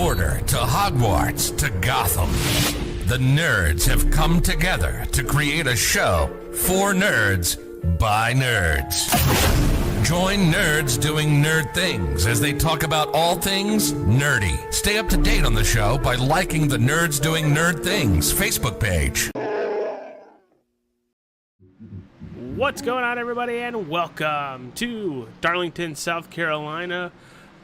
Mordor to Hogwarts to Gotham, the nerds have come together to create a show for nerds by nerds. Join nerds doing nerd things as they talk about all things nerdy. Stay up to date on the show by liking the Nerds Doing Nerd Things Facebook page. What's going on, everybody, and welcome to Darlington, South Carolina.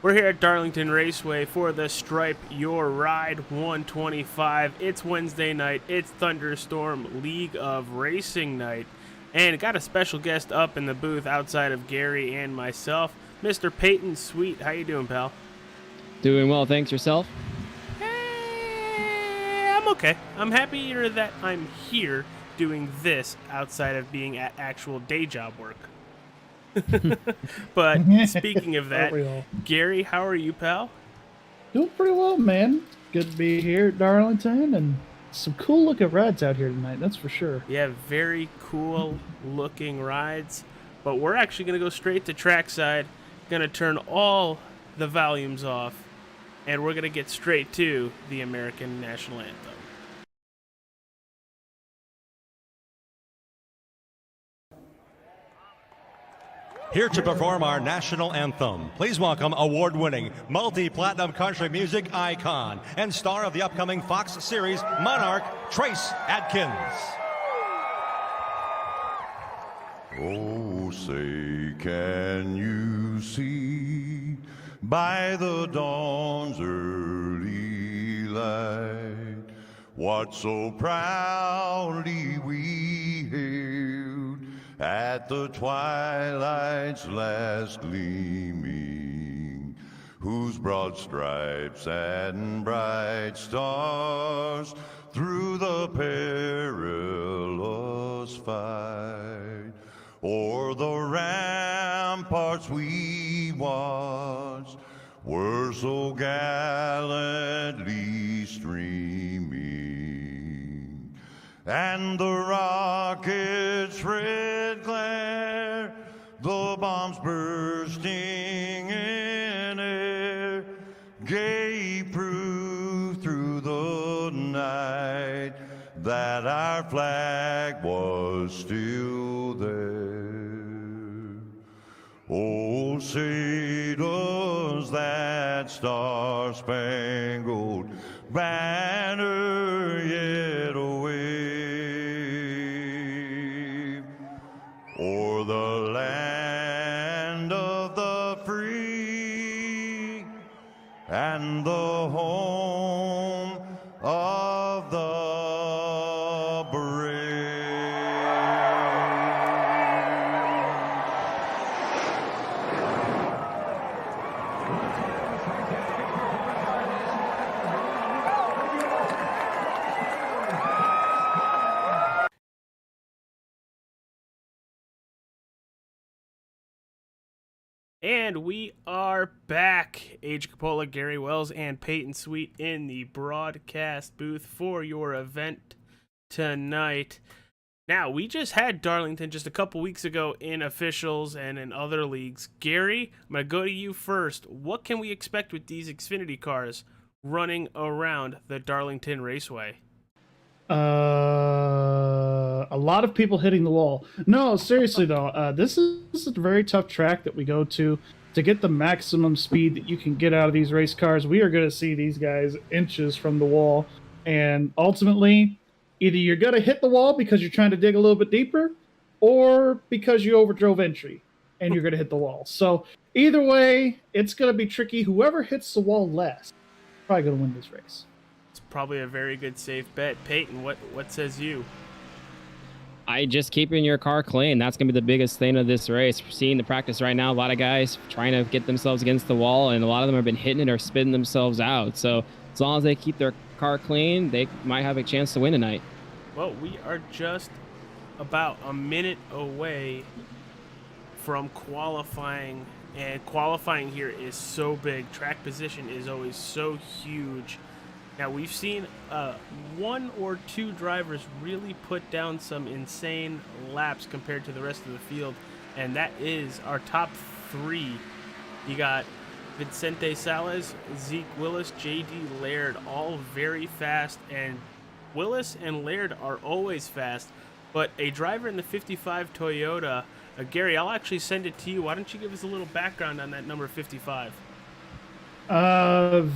We're here at Darlington Raceway for the Stripe Your Ride 125. It's Wednesday night. It's Thunderstorm League of Racing night. And got a special guest up in the booth outside of Gary and myself, Mr. Peyton Sweet. How you doing, pal? Doing well, thanks. Yourself? I'm okay. I'm happier that I'm here doing this outside of being at actual day job work. But speaking of that, Gary, how are you, pal? Doing pretty well, man. Good to be here at Darlington, and some cool looking rides out here tonight, that's for sure. Yeah, very cool looking rides. But we're actually going to go straight to trackside, going to turn all the volumes off, and we're going to get straight to the American National Anthem. Here to perform our national anthem, please welcome award-winning, multi-platinum country music icon and star of the upcoming Fox series Monarch, Trace Adkins. Oh, say, can you see by the dawn's early light what so proudly we hailed at the twilight's last gleaming, whose broad stripes and bright stars through the perilous fight o'er the ramparts we watched were so gallantly streaming, and the rocket's red glare, the bombs bursting in air, gave proof through the night that our flag was still there. Oh, say does that star-spangled banner yet wave o'er the land of the free and the home of the brave. And we are back. Age Capola, Gary Wells, and Peyton Sweet in the broadcast booth for your event tonight. Now, we just had Darlington just a couple weeks ago in officials and in other leagues. Gary, I'm going to go to you first. What can we expect with these Xfinity cars running around the Darlington Raceway? A lot of people hitting the wall. No, seriously though, this is a very tough track that we go to get the maximum speed that you can get out of these race cars. We are going to see these guys inches from the wall, and ultimately, either you're going to hit the wall because you're trying to dig a little bit deeper, or because you overdrove entry and you're going to hit the wall. So either way, it's going to be tricky. Whoever hits the wall less, probably going to win this race. Probably a very good safe bet. Peyton, what says you? I just keeping your car clean. That's going to be the biggest thing of this race. We're seeing the practice right now. A lot of guys trying to get themselves against the wall, and a lot of them have been hitting it or spitting themselves out. So as long as they keep their car clean, they might have a chance to win tonight. Well, we are just about a minute away from qualifying, and qualifying here is so big. Track position is always so huge. Now, we've seen one or two drivers really put down some insane laps compared to the rest of the field, and that is our top three. You got Vicente Salas, Zeke Willis, J.D. Laird, all very fast, and Willis and Laird are always fast, but a driver in the 55 Toyota, Gary, I'll actually send it to you. Why don't you give us a little background on that number 55? I'm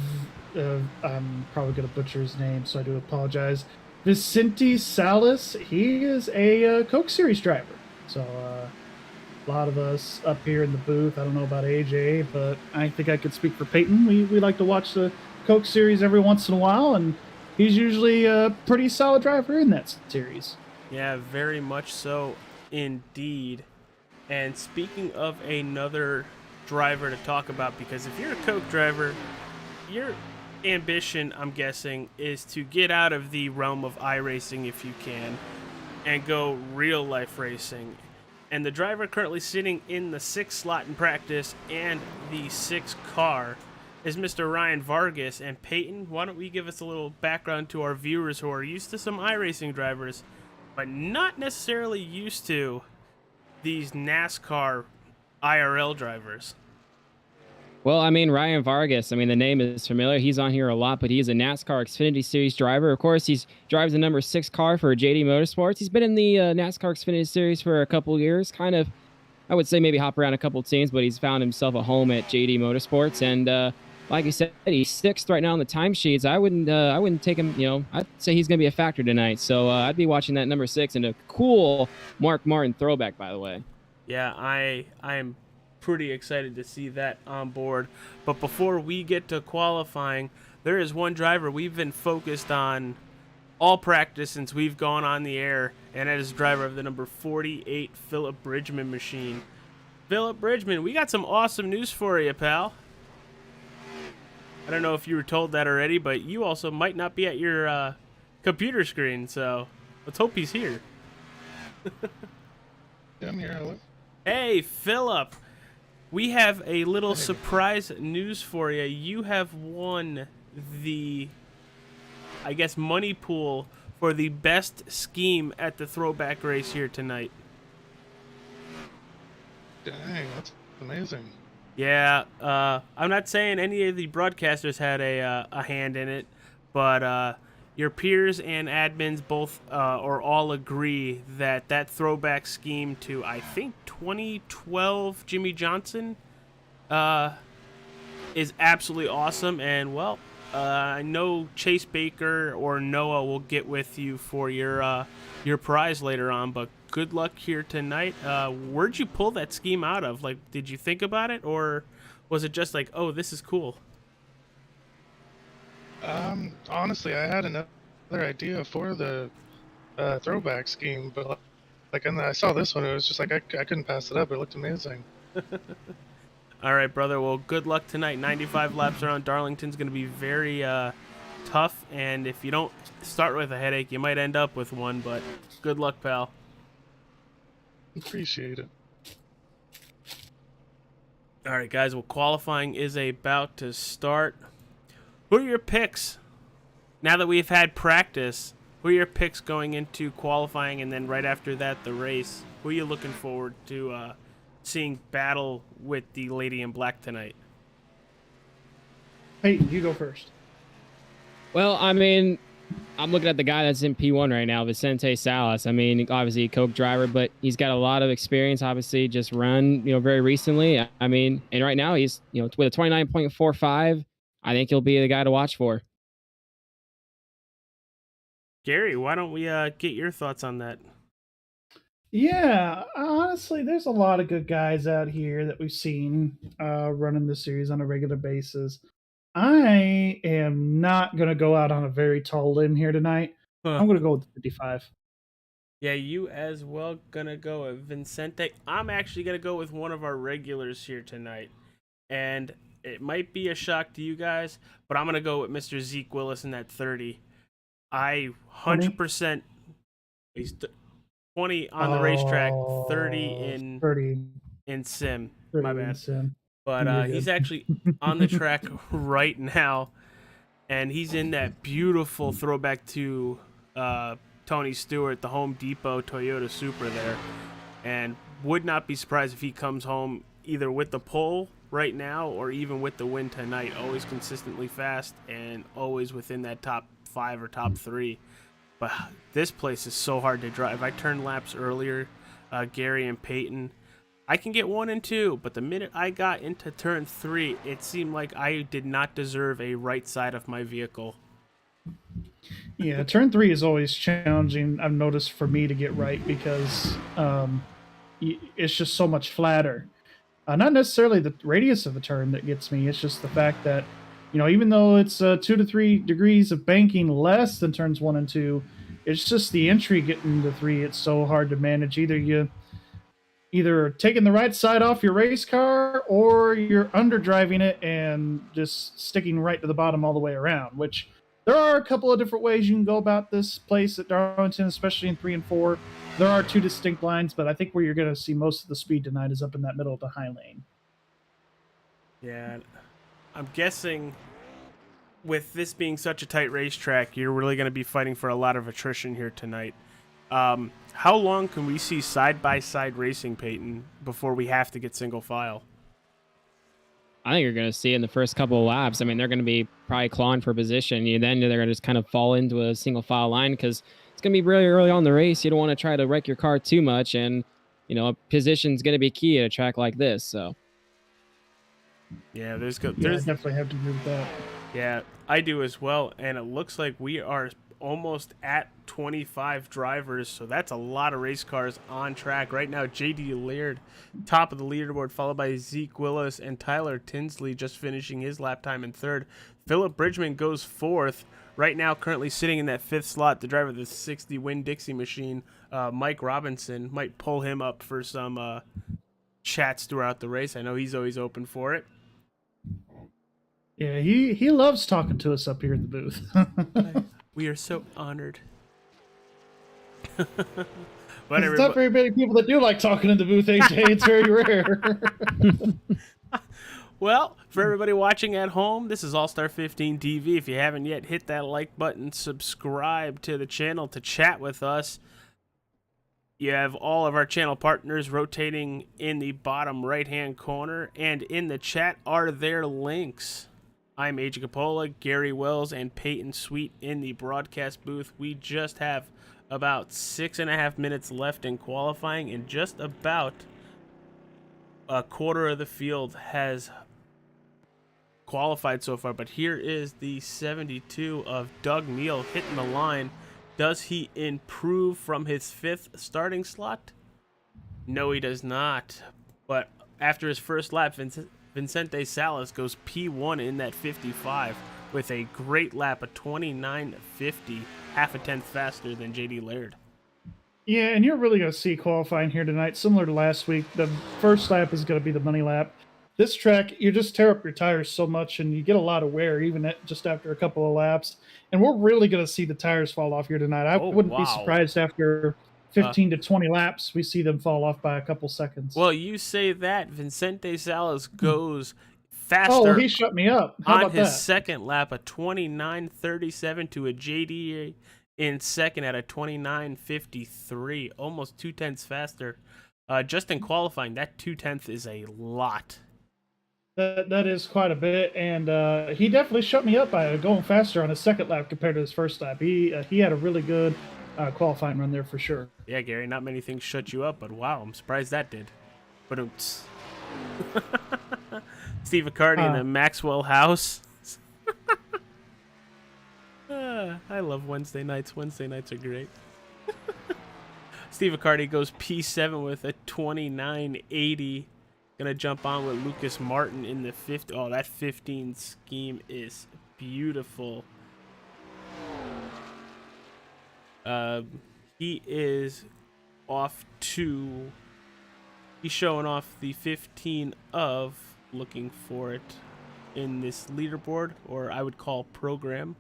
probably going to butcher his name, so I do apologize. Vicente Salas, he is a Coke Series driver. So a lot of us up here in the booth, I don't know about AJ, but I think I could speak for Peyton. We like to watch the Coke Series every once in a while, and he's usually a pretty solid driver in that series. Yeah, very much so indeed. And speaking of another driver to talk about, because if you're a Coke driver, your ambition, I'm guessing, is to get out of the realm of iRacing if you can and go real life racing. And the driver currently sitting in the 6th slot in practice and the 6th car is Mr. Ryan Vargas. And Peyton, why don't we give us a little background to our viewers who are used to some iRacing drivers, but not necessarily used to these NASCAR IRL drivers. Well, I mean, Ryan Vargas, I mean, the name is familiar. He's on here a lot, but he's a NASCAR Xfinity Series driver. Of course, he drives the number 6 car for JD Motorsports. He's been in the NASCAR Xfinity Series for a couple of years, kind of, I would say maybe hop around a couple of teams, but he's found himself a home at JD Motorsports. And like you said, he's 6th right now on the timesheets. I wouldn't take him, I'd say he's going to be a factor tonight. So I'd be watching that number 6 and a cool Mark Martin throwback, by the way. Yeah, I am pretty excited to see that on board. But before we get to qualifying, there is one driver we've been focused on all practice since we've gone on the air, and that is driver of the number 48 Philip Bridgman machine. Philip Bridgman, we got some awesome news for you, pal. I don't know if you were told that already, but you also might not be at your computer screen, so let's hope he's here. Yeah, I'm here, Alex. Hey, Philip. We have a little surprise news for you. You have won the, I guess, money pool for the best scheme at the throwback race here tonight. Dang, that's amazing. Yeah, I'm not saying any of the broadcasters had a hand in it, but your peers and admins both or all agree that that throwback scheme to, I think, 2012 Jimmy Johnson is absolutely awesome. And, well, I know Chase Baker or Noah will get with you for your prize later on, but good luck here tonight. Where'd you pull that scheme out of? Like, did you think about it, or was it just like, oh, this is cool? Honestly, I had another idea for the throwback scheme, but and I saw this one, it was just like I couldn't pass it up. It looked amazing. All right, brother. Well, good luck tonight. 95 laps around Darlington's going to be very tough, and if you don't start with a headache, you might end up with one, but good luck, pal. Appreciate it. All right, guys. Well, qualifying is about to start. Who are your picks? Now that we've had practice, who are your picks going into qualifying, and then right after that, the race? Who are you looking forward to seeing battle with the Lady in Black tonight? Peyton, you go first. Well, I mean, I'm looking at the guy that's in P1 right now, Vicente Salas. I mean, obviously a Coke driver, but he's got a lot of experience, obviously just run, very recently. I mean, and right now he's, with a 29.45, I think he'll be the guy to watch for. Gary, why don't we get your thoughts on that? Yeah, honestly, there's a lot of good guys out here that we've seen running the series on a regular basis. I am not going to go out on a very tall limb here tonight. I'm going to go with 55. Yeah, you as well gonna go with Vicente. I'm actually gonna go with one of our regulars here tonight. And it might be a shock to you guys, but I'm gonna go with Mr. Zeke Willis in that 30. I 100%. He's 20 on the racetrack, 30 in sim. 30 My in bad. sim. But he's actually on the track right now, and he's in that beautiful throwback to Tony Stewart, the Home Depot Toyota Supra there, and would not be surprised if he comes home either with the pole right now or even with the win tonight. Always consistently fast and always within that top 5 or top 3. But this place is so hard to drive. I turned laps earlier, Gary and Peyton. I can get 1 and 2, but the minute I got into turn 3, it seemed like I did not deserve a right side of my vehicle. Yeah, turn 3 is always challenging, I've noticed, for me to get right because it's just so much flatter. Not necessarily the radius of the turn that gets me, it's just the fact that, even though it's 2 to 3 degrees of banking less than turns 1 and 2, it's just the entry getting to 3, it's so hard to manage. Either taking the right side off your race car or you're underdriving it and just sticking right to the bottom all the way around, which there are a couple of different ways you can go about this place at Darlington, especially in 3 and 4. There are 2 distinct lines, but I think where you're going to see most of the speed tonight is up in that middle to high lane. Yeah, I'm guessing with this being such a tight racetrack, you're really going to be fighting for a lot of attrition here tonight. How long can we see side-by-side racing, Peyton, before we have to get single file? I think you're going to see in the first couple of laps. I mean, they're going to be probably clawing for position. Then they're going to just kind of fall into a single file line because it's going to be really early on in the race. You don't want to try to wreck your car too much, and position's going to be key at a track like this. So, yeah, I definitely have to agree with that. Yeah, I do as well, and it looks like we are almost at 25 drivers, so that's a lot of race cars on track right now. JD Laird, top of the leaderboard, followed by Zeke Willis and Tyler Tinsley just finishing his lap time in 3rd. Philip Bridgman goes 4th. Right now, currently sitting in that 5th slot, the driver of the 60 Winn-Dixie machine, Mike Robinson, might pull him up for some chats throughout the race. I know he's always open for it. Yeah, he loves talking to us up here in the booth. We are so honored. There's not very many people that do like talking in the booth, AJ. It's very rare. Well, for everybody watching at home, this is All-Star 15 TV. If you haven't yet, hit that like button, subscribe to the channel to chat with us. You have all of our channel partners rotating in the bottom right-hand corner, and in the chat are their links. I'm AJ Capola, Gary Wells, and Peyton Sweet in the broadcast booth. We just have about 6.5 minutes left in qualifying, and just about a quarter of the field has qualified so far. But here is the 72 of Doug Neal hitting the line. Does he improve from his 5th starting slot? No, he does not. But after his first lap, Vicente Salas goes P1 in that 55 with a great lap, a 29.50, half a tenth faster than JD Laird. Yeah, and you're really going to see qualifying here tonight, similar to last week. The first lap is going to be the money lap. This track, you just tear up your tires so much, and you get a lot of wear even just after a couple of laps. And we're really going to see the tires fall off here tonight. I wouldn't be surprised after 15 to 20 laps, we see them fall off by a couple seconds. Well, you say that. Vicente Salas goes faster. Oh, he shut me up. How on about his that? second lap, a 29.37 to a JD in second at a 29.53, almost 0.2 faster. Just in qualifying, that 0.2 is a lot. That is quite a bit, and he definitely shut me up by going faster on his second lap compared to his first lap. He had a really good qualifying run there for sure. Yeah, Gary, not many things shut you up, but wow, I'm surprised that did. But Steve Accardi in the Maxwell house. I love Wednesday nights. Wednesday nights are great. Steve Accardi goes P7 with a 29.80. Gonna jump on with Lucas Martin in the 50. Oh, that 15 scheme is beautiful. He is off to. He's showing off the 15 of. Looking for it in this leaderboard, or I would call program.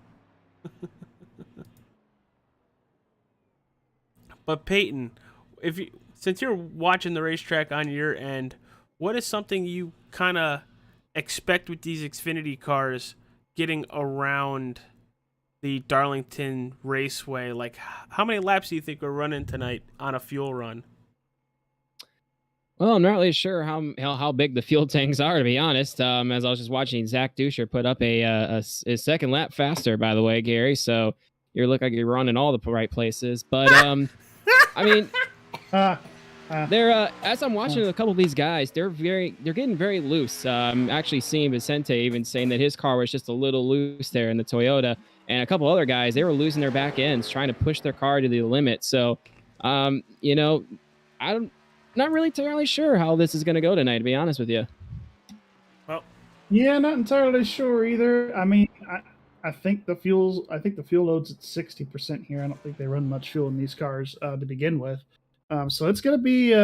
But Peyton, since you're watching the racetrack on your end, what is something you kind of expect with these Xfinity cars getting around the Darlington Raceway? Like, how many laps do you think we're running tonight on a fuel run? Well, I'm not really sure how big the fuel tanks are, to be honest. As I was just watching Zach Duscher put up his second lap faster, by the way, Gary. So you look like you're running all the right places. But I mean, they're as I'm watching a couple of these guys, they're getting very loose. Actually seeing Vicente even saying that his car was just a little loose there in the Toyota, and a couple other guys, they were losing their back ends trying to push their car to the limit. So, you know, I'm not really entirely sure how this is going to go tonight, to be honest with you. Well, Yeah, not entirely sure either. I mean, I think the fuel load's at 60% here. I don't think they run much fuel in these cars to begin with. So it's going to be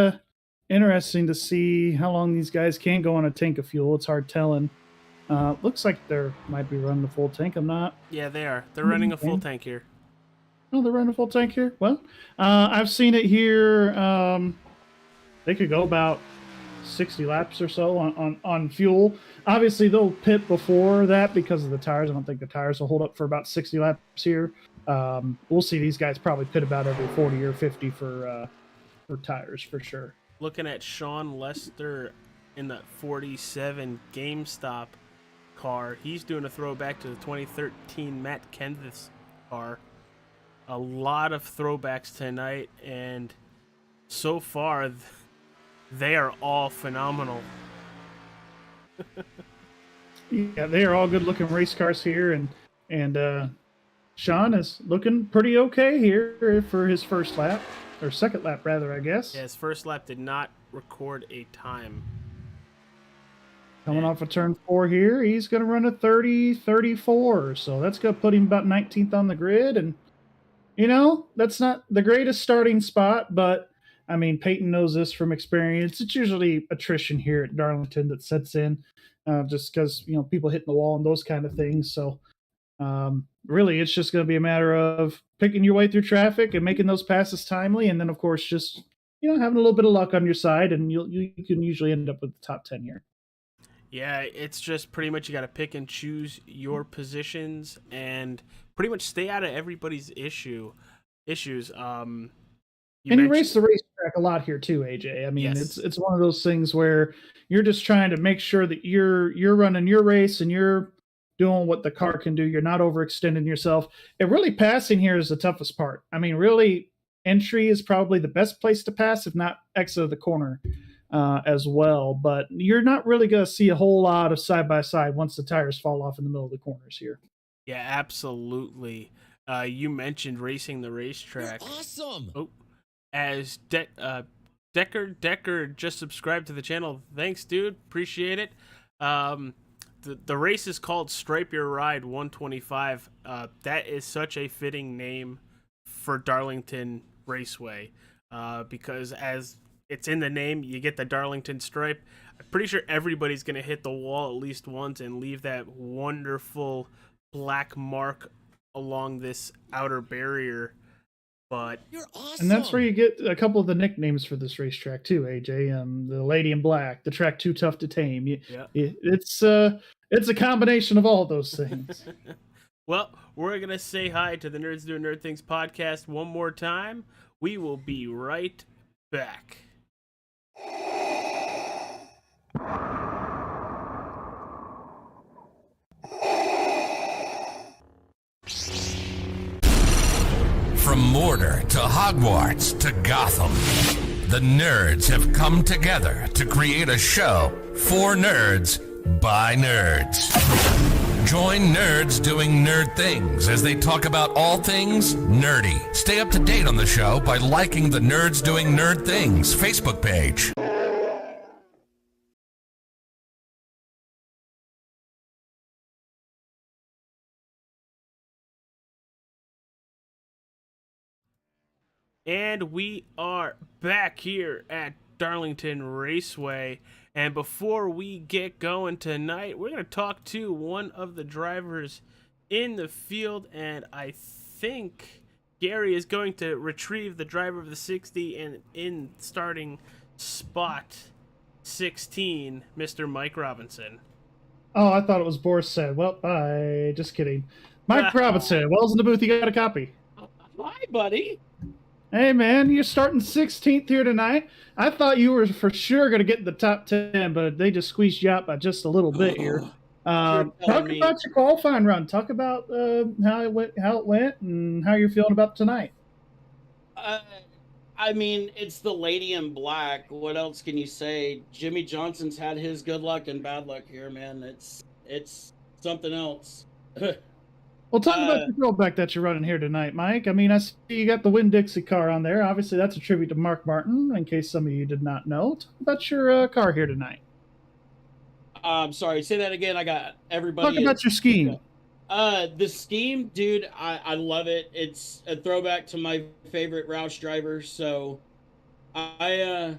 interesting to see how long these guys can go on a tank of fuel. It's hard telling. Looks like they might be running a full tank. I'm not. yeah, they are. They're running a full tank here. Oh, they're running a full tank here. Well, I've seen it here. They could go about 60 laps or so on fuel. Obviously, they'll pit before that because of the tires. I don't think the tires will hold up for about 60 laps here. We'll see these guys probably pit about every 40 or 50 for tires for sure. Looking at Sean Lester in the 47 GameStop car, he's doing a throwback to the 2013 Matt Kenseth car. A lot of throwbacks tonight, and so far, they are all phenomenal. Yeah, they are all good-looking race cars here, and Sean is looking pretty okay here for his first lap, or second lap rather, I guess. Yeah, his first lap did not record a time. Coming off of turn 4 here, he's going to run a 30-34, so that's going to put him about 19th on the grid, and you know, that's not the greatest starting spot, but I mean, Peyton knows this from experience. It's usually attrition here at Darlington that sets in, just because, you know, people hitting the wall and those kind of things. So really, it's just going to be a matter of picking your way through traffic and making those passes timely. And then, of course, just, you know, having a little bit of luck on your side, and you can usually end up with the top 10 here. Yeah, it's just pretty much you got to pick and choose your positions and pretty much stay out of everybody's issues. And you race the racetrack a lot here too, AJ. I mean, yes. it's one of those things where you're just trying to make sure that you're running your race and you're doing what the car can do. You're not overextending yourself. And really, passing here is the toughest part. I mean, really, entry is probably the best place to pass, if not exit of the corner as well. But you're not really going to see a whole lot of side by side once the tires fall off in the middle of the corners here. Yeah, absolutely. You mentioned racing the racetrack. You're awesome. Oh, as Decker just subscribed to the channel. Thanks, dude. Appreciate it. The race is called Stripe Your Ride 125. That is such a fitting name for Darlington Raceway because as it's in the name, you get the Darlington stripe. I'm pretty sure everybody's going to hit the wall at least once and leave that wonderful black mark along this outer barrier. But You're awesome. And that's where you get a couple of the nicknames for this racetrack too, AJ. The Lady in Black, the track Too Tough to Tame. It's a combination of all those things. Well, we're going to say hi to the Nerds Doing Nerd Things podcast one more time. We will be right back. From Mordor to Hogwarts to Gotham, the nerds have come together to create a show for nerds by nerds. Join Nerds Doing Nerd Things as they talk about all things nerdy. Stay up to date on the show by liking the Nerds Doing Nerd Things Facebook page. And we are back here at Darlington Raceway. And before we get going tonight, we're going to talk to one of the drivers in the field. And I think Gary is going to retrieve the driver of the 60 and in starting spot 16, Mr. Mike Robinson. Oh, I thought it was Boris said. Well, bye. Just kidding. Mike Robinson. Wells in the booth. You got a copy. Hi, buddy. Hey, man, you're starting 16th here tonight. I thought you were for sure going to get in the top 10, but they just squeezed you out by just a little bit here. Talk about your qualifying run. Talk about how it went, and how you're feeling about tonight. I mean, it's the lady in black. What else can you say? Jimmy Johnson's had his good luck and bad luck here, man. It's something else. Well, talk about the throwback that you're running here tonight, Mike. I mean, I see you got the Winn-Dixie car on there. Obviously, that's a tribute to Mark Martin, in case some of you did not know. Talk about your car here tonight. I'm sorry, say that again. I got everybody. Talk about your scheme. The scheme, dude, I love it. It's a throwback to my favorite Roush driver, so I'm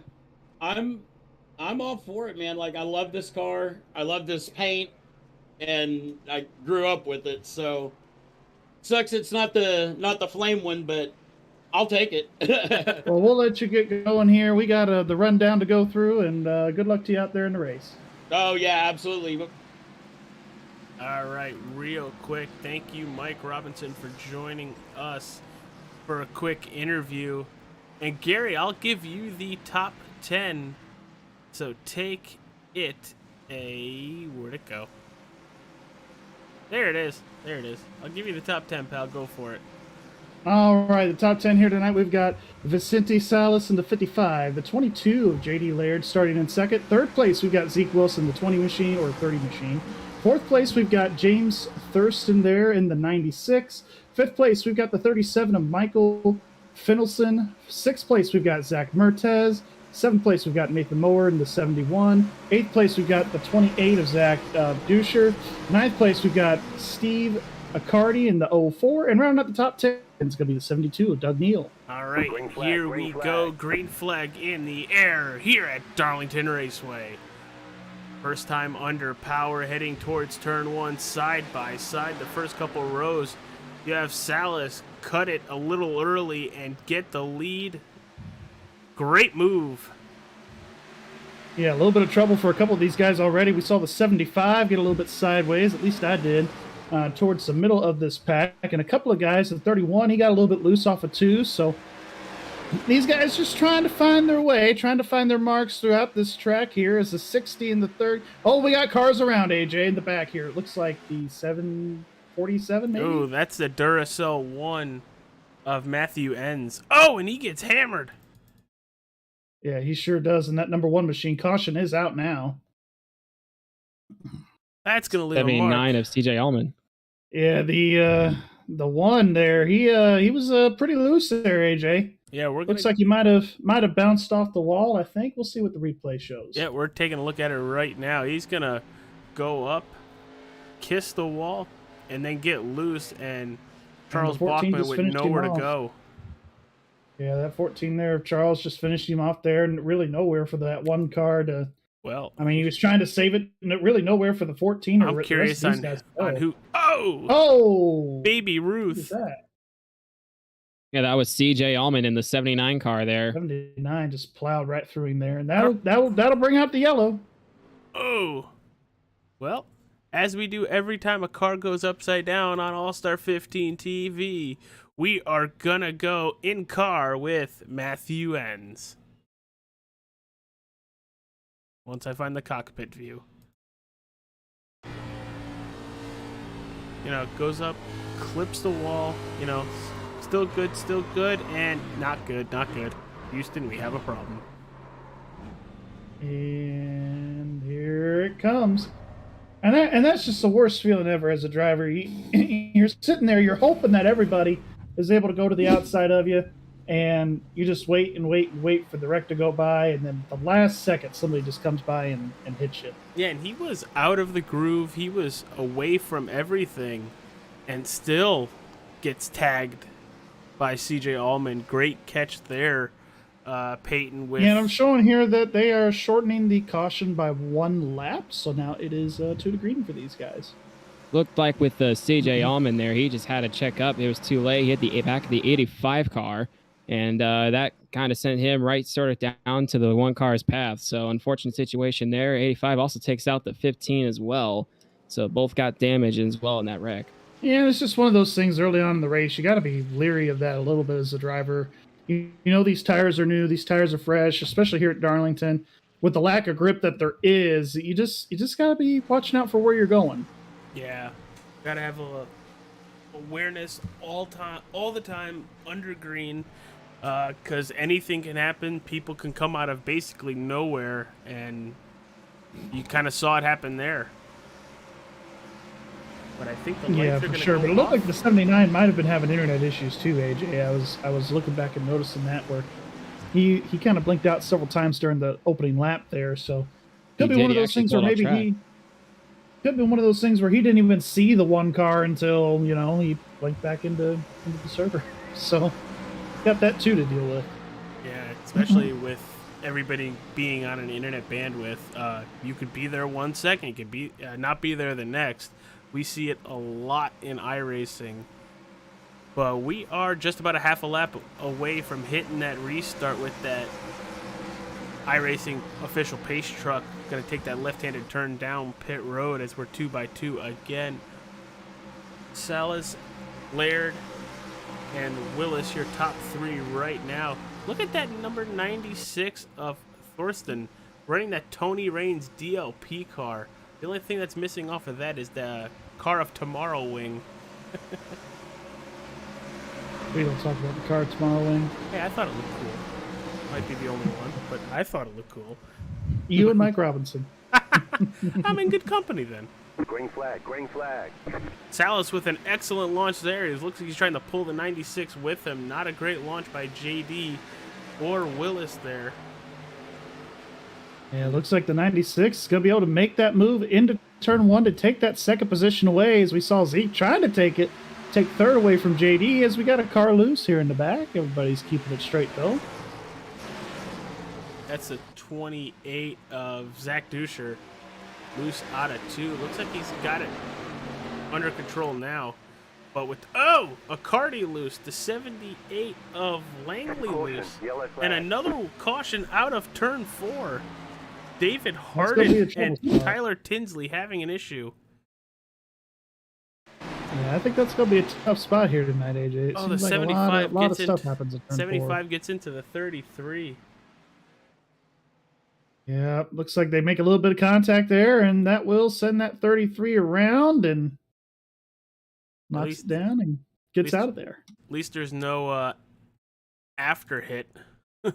all for it, man. Like, I love this car. I love this paint, and I grew up with it, so sucks it's not the flame one, but I'll take it. Well, we'll let you get going here. We got the rundown to go through, and good luck to you out there in the race. Oh, yeah, absolutely. All right, real quick, thank you, Mike Robinson, for joining us for a quick interview. And Gary, I'll give you the top 10. So take it where'd it go? There it is. There it is. I'll give you the top 10, pal. Go for it. All right, the top 10 here tonight, we've got Vicente Salas in the 55, the 22 of J.D. Laird starting in second. Third place, we've got Zeke Wilson, the 20 machine or 30 machine. Fourth place, we've got James Thurston there in the 96. Fifth place, we've got the 37 of Michael Finelson. Sixth place, we've got Zach Mertez. Seventh place, we've got Nathan Mower in the 71. Eighth place, we've got the 28 of Zach Duscher. Ninth place, we've got Steve Accardi in the 04. And rounding out the top 10, it's going to be the 72 of Doug Neal. All right, here we go. Green flag in the air here at Darlington Raceway. First time under power, heading towards turn one, side by side. The first couple rows, you have Salas cut it a little early and get the lead. Great move. Yeah, a little bit of trouble for a couple of these guys already. We saw the 75 get a little bit sideways, at least I did, towards the middle of this pack. And a couple of guys, the 31, he got a little bit loose off of 2. So these guys just trying to find their way, trying to find their marks throughout this track here. As the 60 and the 30. Oh, we got cars around, AJ, in the back here. It looks like the 747, maybe? Ooh, that's the Duracell 1 of Matthew Enns. Oh, and he gets hammered. Yeah, he sure does. And that number 1 machine, caution is out now. That's going to leave 79 of CJ Allman. Yeah, the one there, he was pretty loose there, AJ. Yeah, looks like he might have bounced off the wall. I think we'll see what the replay shows. Yeah, we're taking a look at it right now. He's gonna go up, kiss the wall, and then get loose, and Charles Bachman with nowhere to go. Yeah, that 14 there of Charles just finished him off there, and really nowhere for that one car to. Well, I mean, he was trying to save it, and really nowhere for the 14. I'm curious on who. Oh, Baby Ruth. What is that? Yeah, that was CJ Allman in the 79 car there. 79 just plowed right through him there, and that'll bring out the yellow. Oh, well, as we do every time a car goes upside down on All-Star 15 TV, we are gonna go in car with Matthew Enns. Once I find the cockpit view. You know, it goes up, clips the wall, you know, still good, and not good. Houston, we have a problem. And here it comes. And that's just the worst feeling ever as a driver. You're sitting there, you're hoping that everybody is able to go to the outside of you, and you just wait for the wreck to go by, and then the last second somebody just comes by and hits you. Yeah, and he was out of the groove. He was away from everything, and still gets tagged by CJ Allman. Great catch there, Peyton. Yeah, and I'm showing here that they are shortening the caution by 1 lap, so now it is 2 to green for these guys. Looked like with the CJ Allman there, he just had to check up. It was too late. He hit the back of the 85 car, and that kind of sent him right sort of down to the 1 car's path. So unfortunate situation there. 85 also takes out the 15 as well. So both got damage as well in that wreck. Yeah, it's just one of those things early on in the race. You got to be leery of that a little bit as a driver. You know these tires are new, these tires are fresh, especially here at Darlington. With the lack of grip that there is, you just gotta be watching out for where you're going. Yeah, gotta have a awareness all the time under green, because anything can happen. People can come out of basically nowhere, and you kind of saw it happen there. But I think the lights Yeah, are for gonna sure. go But it looked off. like the 79 might have been having internet issues too, AJ. I was looking back and noticing that where he kind of blinked out several times during the opening lap there. So could be one of He those actually things where pulled off maybe track. he could be one of those things where he didn't even see the one car until he blinked back into the server. So got that too to deal with. Yeah, especially with everybody being on an internet bandwidth. You could be there 1 second, you could be not be there the next. We see it a lot in iRacing. But we are just about a half a lap away from hitting that restart with that iRacing official pace truck. Going to take that left-handed turn down pit road as we're 2x2 again. Salas, Laird, and Willis, your top three right now. Look at that number 96 of Thorsten running that Tony Raines DLP car. The only thing that's missing off of that is the Car of Tomorrow wing. We don't talk about the car tomorrow, Wing. Hey, I thought it looked cool. Might be the only one, but I thought it looked cool. You and Mike Robinson. I'm in good company then. Green flag, green flag. Salas with an excellent launch there. It looks like he's trying to pull the 96 with him. Not a great launch by JD or Willis there. Yeah, it looks like the 96 is going to be able to make that move into turn one to take that second position away, as we saw Zeke trying to take third away from JD, as we got a car loose here in the back. Everybody's keeping it straight, though. That's a 28 of Zach Duscher. Loose out of 2. Looks like he's got it under control now. But with, a Cardi loose. The 78 of Langley loose. And another caution out of turn 4. David Hardin and Tyler Tinsley having an issue. Yeah, I think that's going to be a tough spot here tonight, AJ. It The seems like 75 a lot gets of stuff into, happens at turn 75 4. gets into the 33. Yeah, looks like they make a little bit of contact there, and that will send that 33 around and knocks it down and gets out of there. At least there's no after hit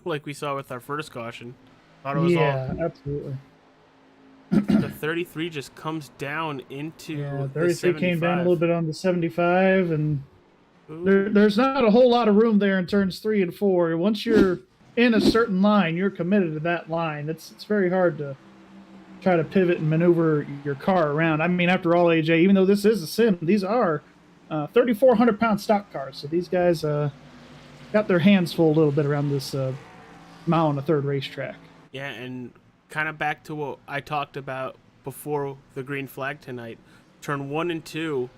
like we saw with our first caution. Thought it was absolutely. The 33 just comes down into Yeah, the 33 75. came down a little bit on the 75, and there's not a whole lot of room there in turns 3 and 4. Once you're in a certain line, you're committed to that line. It's very hard to try to pivot and maneuver your car around. I mean, after all, AJ, even though this is a sim, these are 3,400-pound stock cars. So these guys got their hands full a little bit around this mile and a third racetrack. Yeah, and kind of back to what I talked about before the green flag tonight. Turn 1 and 2,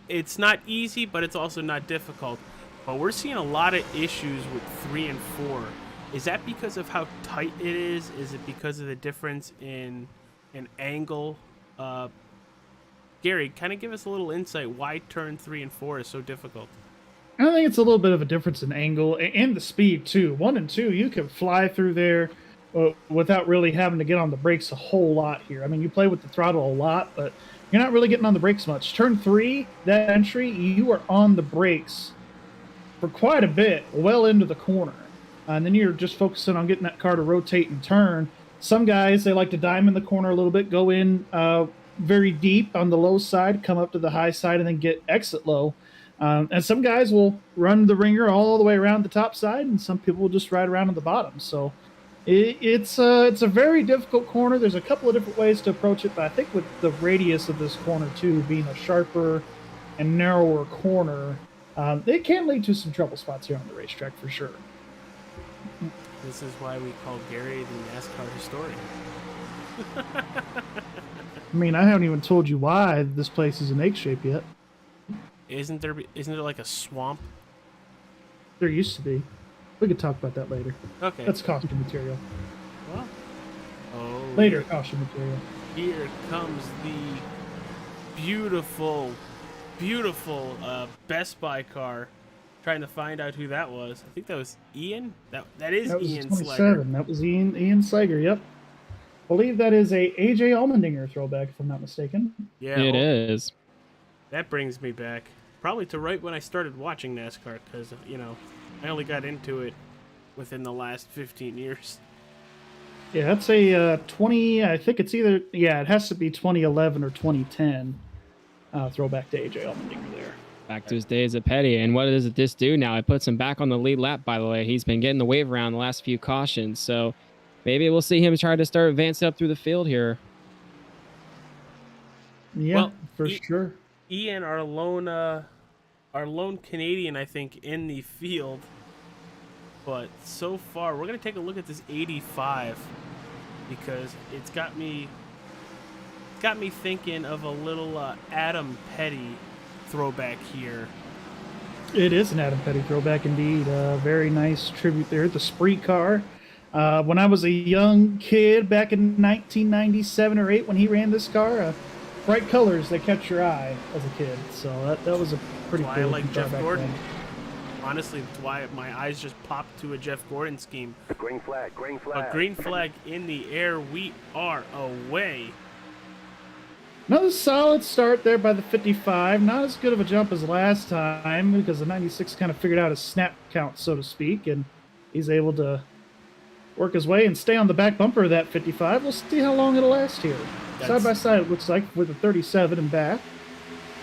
it's not easy, but it's also not difficult. But we're seeing a lot of issues with 3 and 4. Is that because of how tight it is? Is it because of the difference in angle? Gary, kind of give us a little insight why turn 3 and 4 is so difficult. I think it's a little bit of a difference in angle and the speed, too. 1 and 2, you can fly through there without really having to get on the brakes a whole lot here. I mean, you play with the throttle a lot, but you're not really getting on the brakes much. Turn 3, that entry, you are on the brakes for quite a bit, well into the corner. And then you're just focusing on getting that car to rotate and turn. Some guys, they like to dime in the corner a little bit, go in very deep on the low side, come up to the high side, and then get exit low. And some guys will run the ringer all the way around the top side, and some people will just ride around on the bottom. So it's a very difficult corner. There's a couple of different ways to approach it, but I think with the radius of this corner, too, being a sharper and narrower corner, it can lead to some trouble spots here on the racetrack for sure. This is why we call Gary the NASCAR historian. I mean, I haven't even told you why this place is in egg shape yet. Isn't there like a swamp? There used to be. We could talk about that later. Okay. That's costume material. Well, Later costume material. Here comes the beautiful, beautiful Best Buy car trying to find out who that was. I think that was Ian. That is That was Ian 27. Slager. That was Ian Slager. Yep. I believe that is a AJ Allmendinger throwback, if I'm not mistaken. Yeah, It is. That brings me back probably to right when I started watching NASCAR, because I only got into it within the last 15 years. Yeah, that's a 20. I think it's either it has to be 2011 or 2010. Throwback to AJ Allmendinger there. Back to his days at Petty. And what does this do now? It puts him back on the lead lap, by the way. He's been getting the wave around the last few cautions. So maybe we'll see him try to start advancing up through the field here. Yeah, Well, for sure. Ian, our lone Canadian, I think, in the field. But so far, we're gonna take a look at this 85 because it's got me thinking of a little Adam Petty throwback here. It is an Adam Petty throwback indeed. Very nice tribute there. The Spree car. When I was a young kid back in 1997 or 8 when he ran this car, bright colors that catch your eye as a kid. So that was a pretty That's why cool I like car Jeff back Gordon. then. Honestly, that's why my eyes just popped to a Jeff Gordon scheme. Green flag, green A flag. green flag in the air. We are away. Another solid start there by the 55. Not as good of a jump as last time because the 96 kind of figured out his snap count, so to speak, and he's able to work his way and stay on the back bumper of that 55. We'll see how long it'll last here. Side by side, it looks like, with the 37 and back.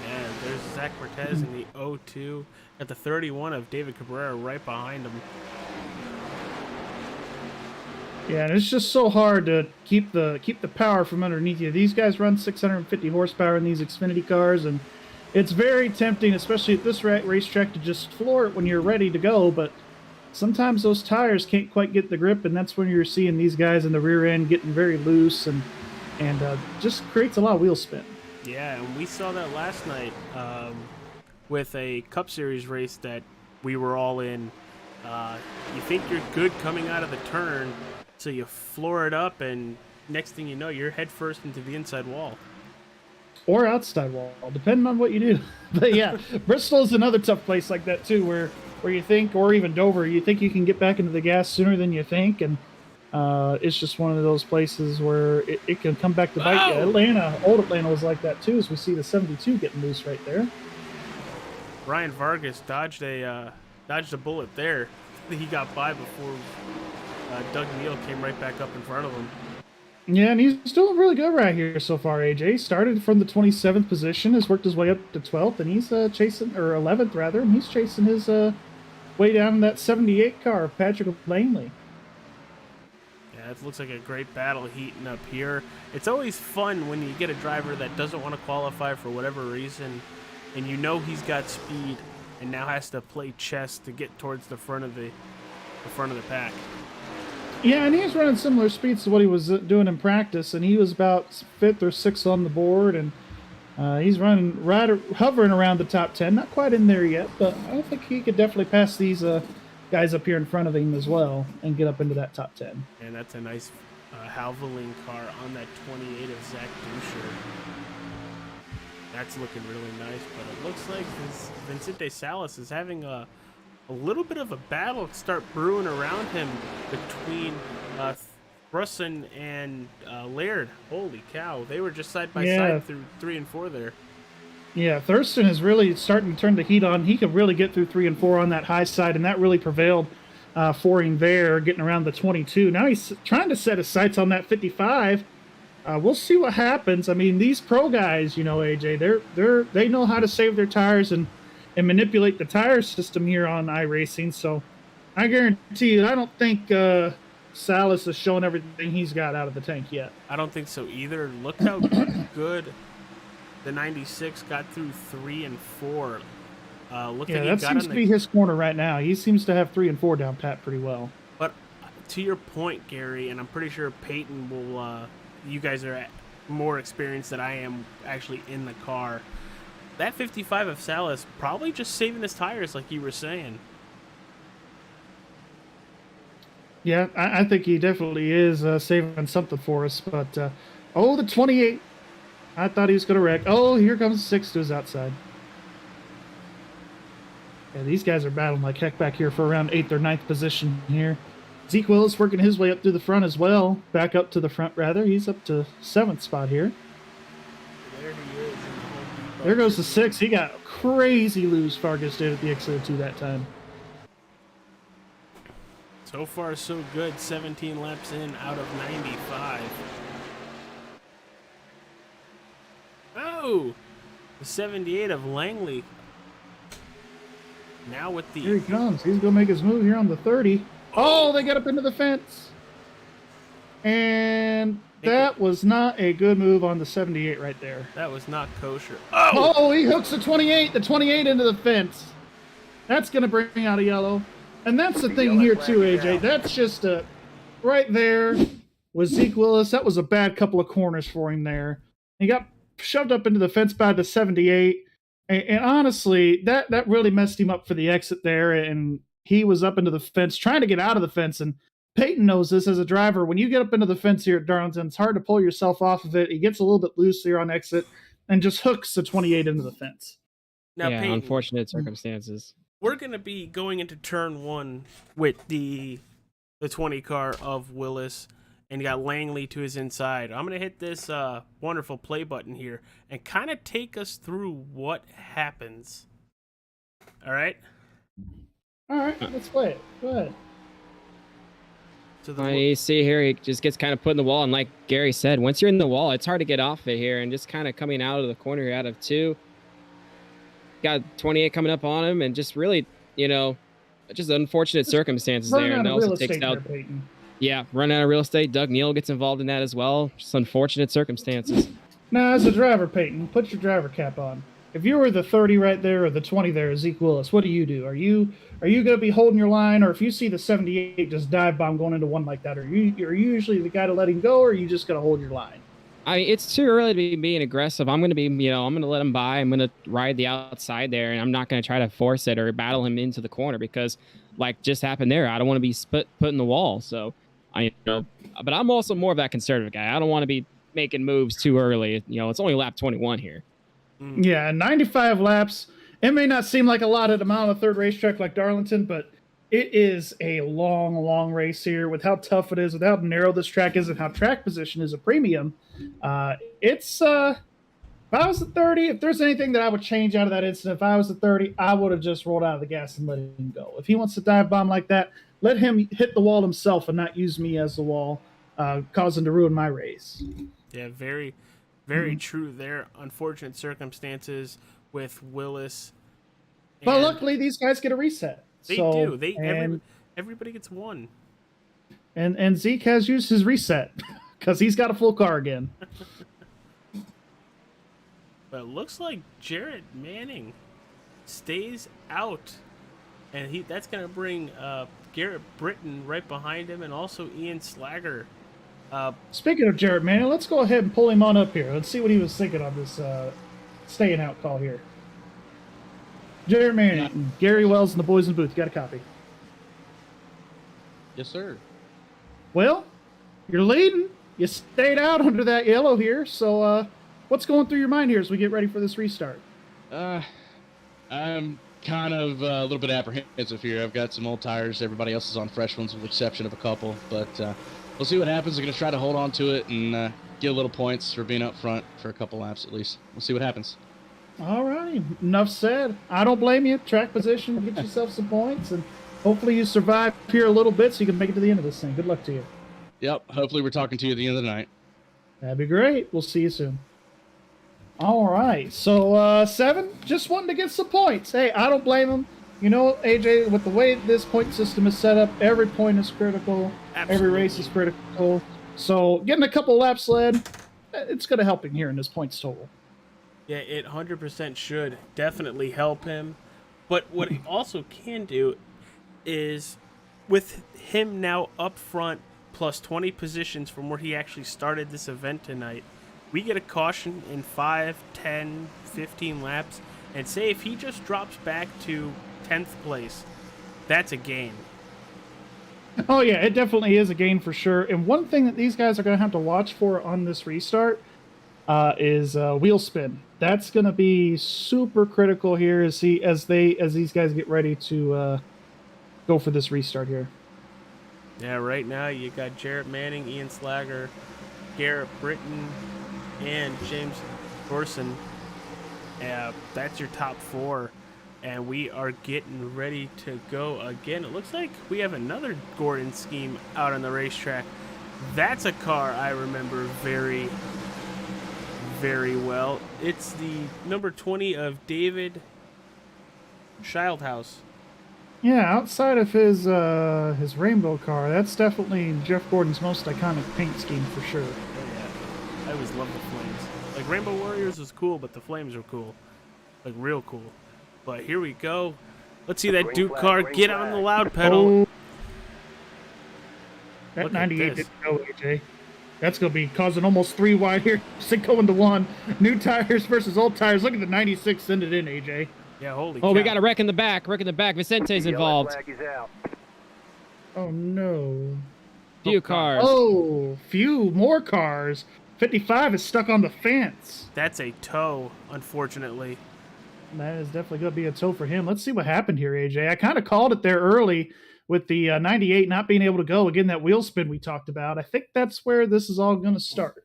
Yeah, there's Zach Cortez in the 02 at the 31 of David Cabrera right behind him. Yeah, and it's just so hard to keep the power from underneath you. These guys run 650 horsepower in these Xfinity cars, and it's very tempting, especially at this racetrack, to just floor it when you're ready to go. But sometimes those tires can't quite get the grip, and that's when you're seeing these guys in the rear end getting very loose, and just creates a lot of wheel spin. Yeah, and we saw that last night with a Cup Series race that we were all in. You think you're good coming out of the turn, so you floor it up, and next thing you know, you're head first into the inside wall. Or outside wall, depending on what you do. But yeah, Bristol's another tough place like that too, where you think, or even Dover, you think you can get back into the gas sooner than you think, and it's just one of those places where it can come back to bite you. Old Atlanta was like that too, as we see the 72 getting loose right there. Ryan Vargas dodged a bullet there. He got by before Doug Neal came right back up in front of him. Yeah, and he's doing really good right here so far, AJ. Started from the 27th position, has worked his way up to 12th, and he's chasing, or 11th rather, and he's chasing his way down in that 78 car of Patrick Langley. Yeah, it looks like a great battle heating up here. It's always fun when you get a driver that doesn't want to qualify for whatever reason, and you know he's got speed, and now has to play chess to get towards the front of the pack. Yeah, and he's running similar speeds to what he was doing in practice, and he was about 5th or 6th on the board, and he's running hovering around the top 10. Not quite in there yet, but I think he could definitely pass these guys up here in front of him as well and get up into that top 10. And that's a nice Halvoling car on that 28 of Zach Duscher. That's looking really nice, but it looks like Vincente Salas is having a little bit of a battle start brewing around him between Brusson and Laird. Holy cow, they were just side by side through 3 and 4 there. Yeah, Thurston is really starting to turn the heat on. He could really get through 3 and 4 on that high side, and that really prevailed for him there, getting around the 22. Now he's trying to set his sights on that 55. We'll see what happens. I mean, these pro guys, AJ, they know how to save their tires and manipulate the tire system here on iRacing. So I guarantee you, I don't think Salas is showing everything he's got out of the tank yet. I don't think so either. Look how good the 96 got through 3 and 4. That seems to be his corner right now. He seems to have 3 and 4 down pat pretty well. But to your point, Gary, and I'm pretty sure Peyton will. You guys are more experienced than I am actually in the car. That 55 of Salas probably just saving his tires, like you were saying. Yeah, I think he definitely is saving something for us. But, the 28. I thought he was going to wreck. Oh, here comes 6 to his outside. Yeah, these guys are battling like heck back here for around 8th or 9th position here. Zeke Willis working his way up through the front as well. Back up to the front, rather. He's up to 7th spot here. There he is. There goes the 6. He got a crazy loose, Fargus did at the XO2 that time. So far, so good. 17 laps in out of 95. Oh! The 78 of Langley. Now with the... Here he comes. He's going to make his move here on the 30. Oh, they got up into the fence. And that was not a good move on the 78 right there. That was not kosher. Oh, he hooks the 28 into the fence. That's going to bring out a yellow. And that's the thing here too, AJ. That's just right there was Zeke Willis. That was a bad couple of corners for him there. He got shoved up into the fence by the 78. And honestly, that really messed him up for the exit there. And he was up into the fence trying to get out of the fence. And Peyton knows this as a driver. When you get up into the fence here at Darlington, it's hard to pull yourself off of it. He gets a little bit loose here on exit and just hooks the 28 into the fence. Now, yeah, Peyton, unfortunate circumstances. we're going to be going into turn 1 with the 20 car of Willis, and you got Langley to his inside. I'm going to hit this wonderful play button here and kind of take us through what happens. All right? All right, let's play it. Go ahead. So You see here, he just gets kind of put in the wall. And like Gary said, once you're in the wall, it's hard to get off it here. And just kind of coming out of the corner here out of 2. Got 28 coming up on him. And just really, just unfortunate circumstances there. And also takes out. Yeah, run out of real estate. Doug Neal gets involved in that as well. Just unfortunate circumstances. Now, as a driver, Peyton, put your driver cap on. If you were the 30 right there or the 20 there, Zeke Willis, what do? Are you going to be holding your line, or if you see the 78 just dive bomb going into one like that, are you usually the guy to let him go, or are you just going to hold your line? It's too early to be being aggressive. I'm going to be, I'm going to let him by. I'm going to ride the outside there, and I'm not going to try to force it or battle him into the corner because, like just happened there, I don't want to be put in the wall. So, but I'm also more of that conservative guy. I don't want to be making moves too early. It's only lap 21 here. Yeah, 95 laps. It may not seem like a lot at a mile and a third racetrack like Darlington, but it is a long, long race here with how tough it is, with how narrow this track is, and how track position is a premium. If I was at 30, if there's anything that I would change out of that incident, if I was at 30, I would have just rolled out of the gas and let him go. If he wants to dive bomb like that, let him hit the wall himself and not use me as the wall, causing to ruin my race. Yeah, very, very true there. Unfortunate circumstances with Willis. But luckily, these guys get a reset. They do. Everybody gets one. And Zeke has used his reset because he's got a full car again. But it looks like Jarrett Manning stays out, and that's going to bring Garrett Britton right behind him, and also Ian Slager. Speaking of Jarrett Manning, let's go ahead and pull him on up here. Let's see what he was thinking on this staying out call here. Jarrett Manning, Gary Wells, and the boys in the booth. You got a copy? Yes, sir. Well, you're leading. You stayed out under that yellow here. So what's going through your mind here as we get ready for this restart? I'm kind of a little bit apprehensive here. I've got some old tires. Everybody else is on fresh ones with the exception of a couple. But we'll see what happens. I'm going to try to hold on to it and get a little points for being up front for a couple laps at least. We'll see what happens. All right. Enough said. I don't blame you. Track position, get yourself some points, and hopefully you survive here a little bit so you can make it to the end of this thing. Good luck to you. Yep. Hopefully we're talking to you at the end of the night. That'd be great. We'll see you soon. All right. So, 7, just wanting to get some points. Hey, I don't blame him. AJ, with the way this point system is set up, every point is critical. Absolutely. Every race is critical. So, getting a couple laps led, it's going to help him here in this points total. Yeah, it 100% should definitely help him. But what he also can do is, with him now up front, plus 20 positions from where he actually started this event tonight, we get a caution in 5, 10, 15 laps, and say if he just drops back to 10th place, that's a gain. Oh, yeah, it definitely is a gain for sure. And one thing that these guys are going to have to watch for on this restart is wheel spin. that's going to be super critical here as these guys get ready to go for this restart here. Yeah, right now you got Jarrett Manning, Ian Slager, Garrett Britton, and James Thorson. That's your top 4. And we are getting ready to go again. It looks like we have another Gordon scheme out on the racetrack. That's a car I remember very, very well. It's the number 20 of David Schildhaus. Yeah, outside of his rainbow car, that's definitely Jeff Gordon's most iconic paint scheme for sure. Oh, yeah. I always loved the flames. Like, Rainbow Warriors was cool, but the flames were cool. Like, real cool. But here we go. Let's see that Duke car get on the loud pedal. Oh, that 98 didn't go, AJ. That's going to be causing almost 3 wide here. Going to 1. New tires versus old tires. Look at the 96 send it in, AJ. Yeah, holy Oh, cow. we got a wreck in the back. Wreck in the back. Vicente's involved. Oh, no. Few cars. Oh, few more cars. 55 is stuck on the fence. That's a tow, unfortunately. That is definitely going to be a tow for him. Let's see what happened here, AJ. I kind of called it there early with the 98 not being able to go. Again, that wheel spin we talked about. I think that's where this is all going to start.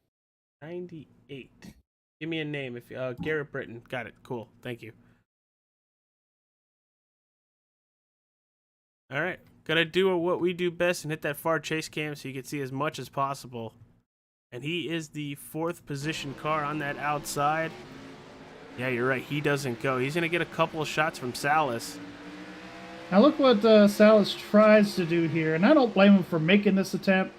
98. Give me a name. If Garrett Britton. Got it. Cool. Thank you. All right. Gotta do what we do best and hit that far chase cam so you can see as much as possible. And he is the 4th position car on that outside. Yeah, you're right. He doesn't go. He's going to get a couple of shots from Salas. Now look what Salas tries to do here, and I don't blame him for making this attempt.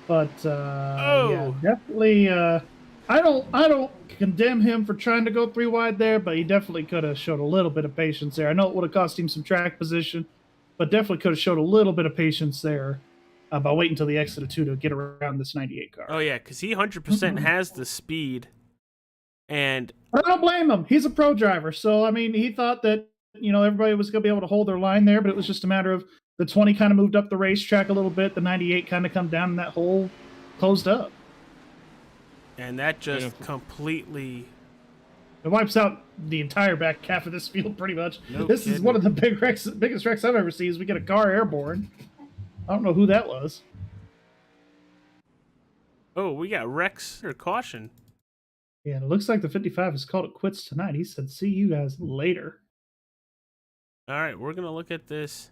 But yeah, definitely, I don't condemn him for trying to go 3 wide there, but he definitely could have showed a little bit of patience there. I know it would have cost him some track position, but definitely could have showed a little bit of patience there by waiting until the exit of 2 to get around this 98 car. Oh yeah, because he 100% has the speed. And I don't blame him. He's a pro driver. So, I mean, he thought that, everybody was going to be able to hold their line there, but it was just a matter of the 20 kind of moved up the racetrack a little bit. The 98 kind of come down and that hole closed up. And that just completely... It wipes out the entire back half of this field pretty much. No This kidding. is one of the biggest wrecks I've ever seen is we get a car airborne. I don't know who that was. Oh, we got wrecks or caution. Yeah, and it looks like the 55 has called it quits tonight. He said, see you guys later. All right, we're going to look at this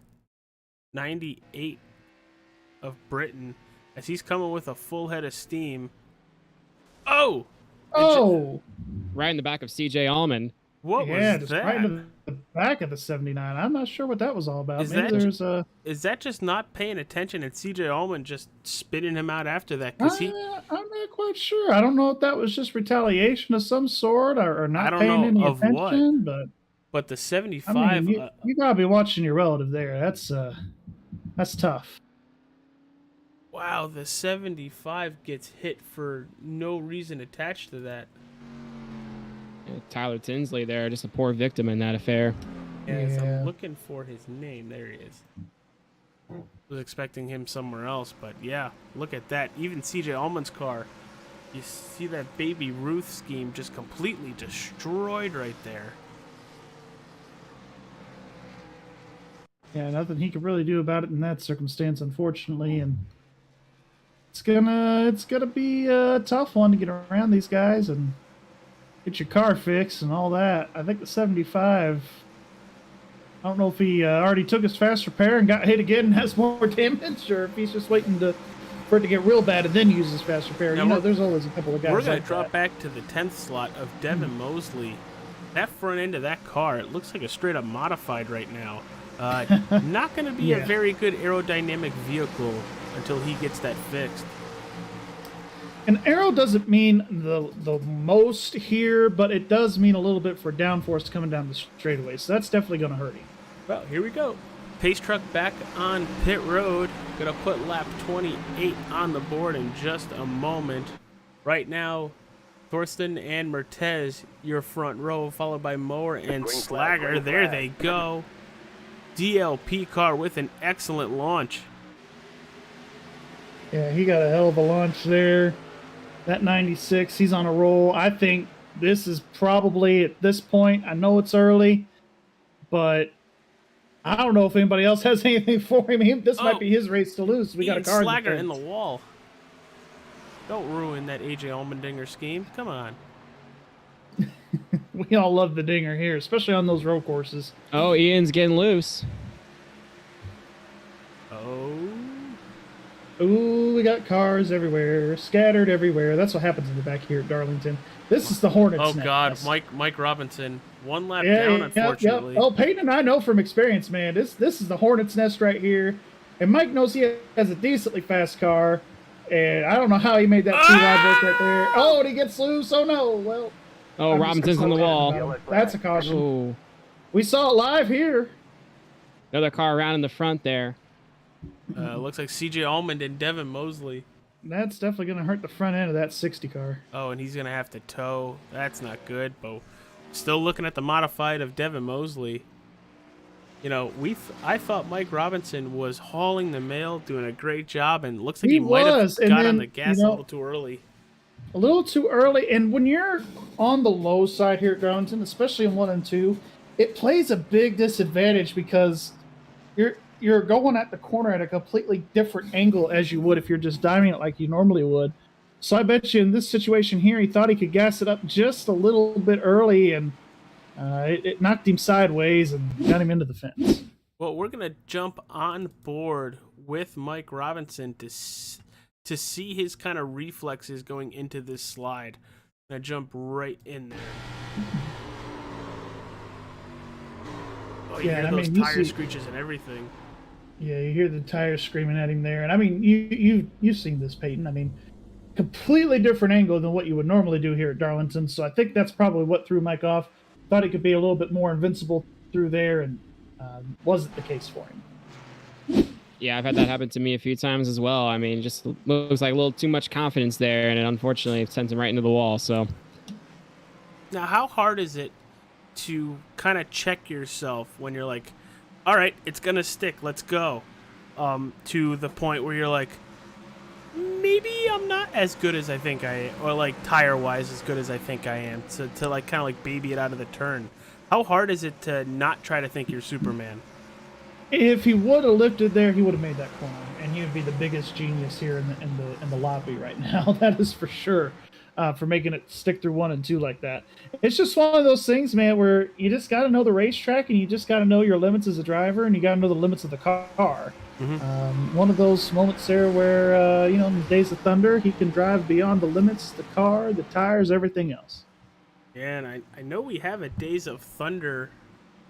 98 of Britain as he's coming with a full head of steam. Oh! Oh! Right in the back of CJ Allman. What Yeah, was just that? right into the back of the 79. I'm not sure what that was all about. Is Maybe that- there's a... Is that just not paying attention and CJ Allman just spitting him out after that? Because he... I'm not quite sure. I don't know if that was just retaliation of some sort or I not don't paying know any of what. attention, but But the I 75... mean, you gotta be watching your relative there. That's tough. wow, the 75 gets hit for no reason attached to that. Tyler Tinsley there, just a poor victim in that affair. Yes, Yeah. I'm looking for his name. There he is. Was expecting him somewhere else, but yeah, look at that. Even CJ Allman's car, you see that Baby Ruth scheme just completely destroyed right there. Yeah, nothing he could really do about it in that circumstance, unfortunately, and it's gonna be a tough one to get around these guys and get your car fixed and all that. I think the 75. I don't know if he already took his fast repair and got hit again and has more damage, or if he's just waiting for it to get real bad and then use his fast repair. Now There's always a couple of guys. We're going like to drop that. back to the 10th slot of Devin Mosley. That front end of that car, it looks like a straight up modified right now. Not going to be a Yeah. very good aerodynamic vehicle until he gets that fixed. An arrow doesn't mean the most here, but it does mean a little bit for downforce coming down the straightaway. So that's definitely going to hurt him. Well, here we go. Pace truck back on pit road. Gonna put lap 28 on the board in just a moment. Right now, Thorsten and Mertez, your front row, followed by Mower and Green flag, Slager. green There flag. they go. DLP car with an excellent launch. Yeah, he got a hell of a launch there. That 96, he's on a roll. I think This is probably at this point. I know it's early, but I don't know if anybody else has anything for him. This might be his race to lose. We got a car Slagger in in the wall. Don't ruin that AJ Allmendinger scheme. Come on. We all love the dinger here, especially on those road courses. Oh, Ian's getting loose. Oh. Ooh, we got cars everywhere, scattered everywhere. That's what happens in the back here at Darlington. This is the Hornets. Oh God, nest. Mike Robinson, one lap down, unfortunately. Oh, Peyton and I know from experience, man. This is the Hornets nest right here, and Mike knows he has a decently fast car, and I don't know how he made that two-wide work right there. Oh, and he gets loose. Oh no. Well. Oh, Robinson's in the wall. That's a caution. Oh. We saw it live here. Another car around in the front there. Looks like CJ Allman and Devin Mosley. That's definitely going to hurt the front end of that 60 car. Oh, and he's going to have to tow. That's not good, but still looking at the modified of Devin Mosley. You know, I thought Mike Robinson was hauling the mail, doing a great job, and looks like he might have got on the gas a little too early. A little too early, and when you're on the low side here at Darlington, especially in 1 and 2, it plays a big disadvantage because you're going at the corner at a completely different angle as you would if you're just diving it like you normally would. So I bet you in this situation here, he thought he could gas it up just a little bit early, and it knocked him sideways and got him into the fence. Well, we're going to jump on board with Mike Robinson to see his kind of reflexes going into this slide. I'm going to jump right in there. Oh, you hear those tire screeches and everything. Yeah, you hear the tires screaming at him there. And I mean, you've seen this, Peyton. I mean, completely different angle than what you would normally do here at Darlington. So I think that's probably what threw Mike off. Thought he could be a little bit more invincible through there, and wasn't the case for him. Yeah, I've had that happen to me a few times as well. I mean, just looks like a little too much confidence there, and it unfortunately sends him right into the wall. So now, how hard is it to kind of check yourself when you're like, all right, it's going to stick, let's go, to the point where you're like, maybe I'm not as good as I think I am, or like tire-wise as good as I think I am, to like kind of like baby it out of the turn. How hard is it to not try to think you're Superman? If he would have lifted there, he would have made that corner, and he would be the biggest genius here in the lobby right now. That is for sure, for making it stick through 1 and 2 like that. It's just one of those things, man, where you just got to know the racetrack, and you just got to know your limits as a driver, and you got to know the limits of the car. Mm-hmm. One of those moments there where, in the days of Thunder, he can drive beyond the limits, the car, the tires, everything else. Yeah, and I know we have a Days of Thunder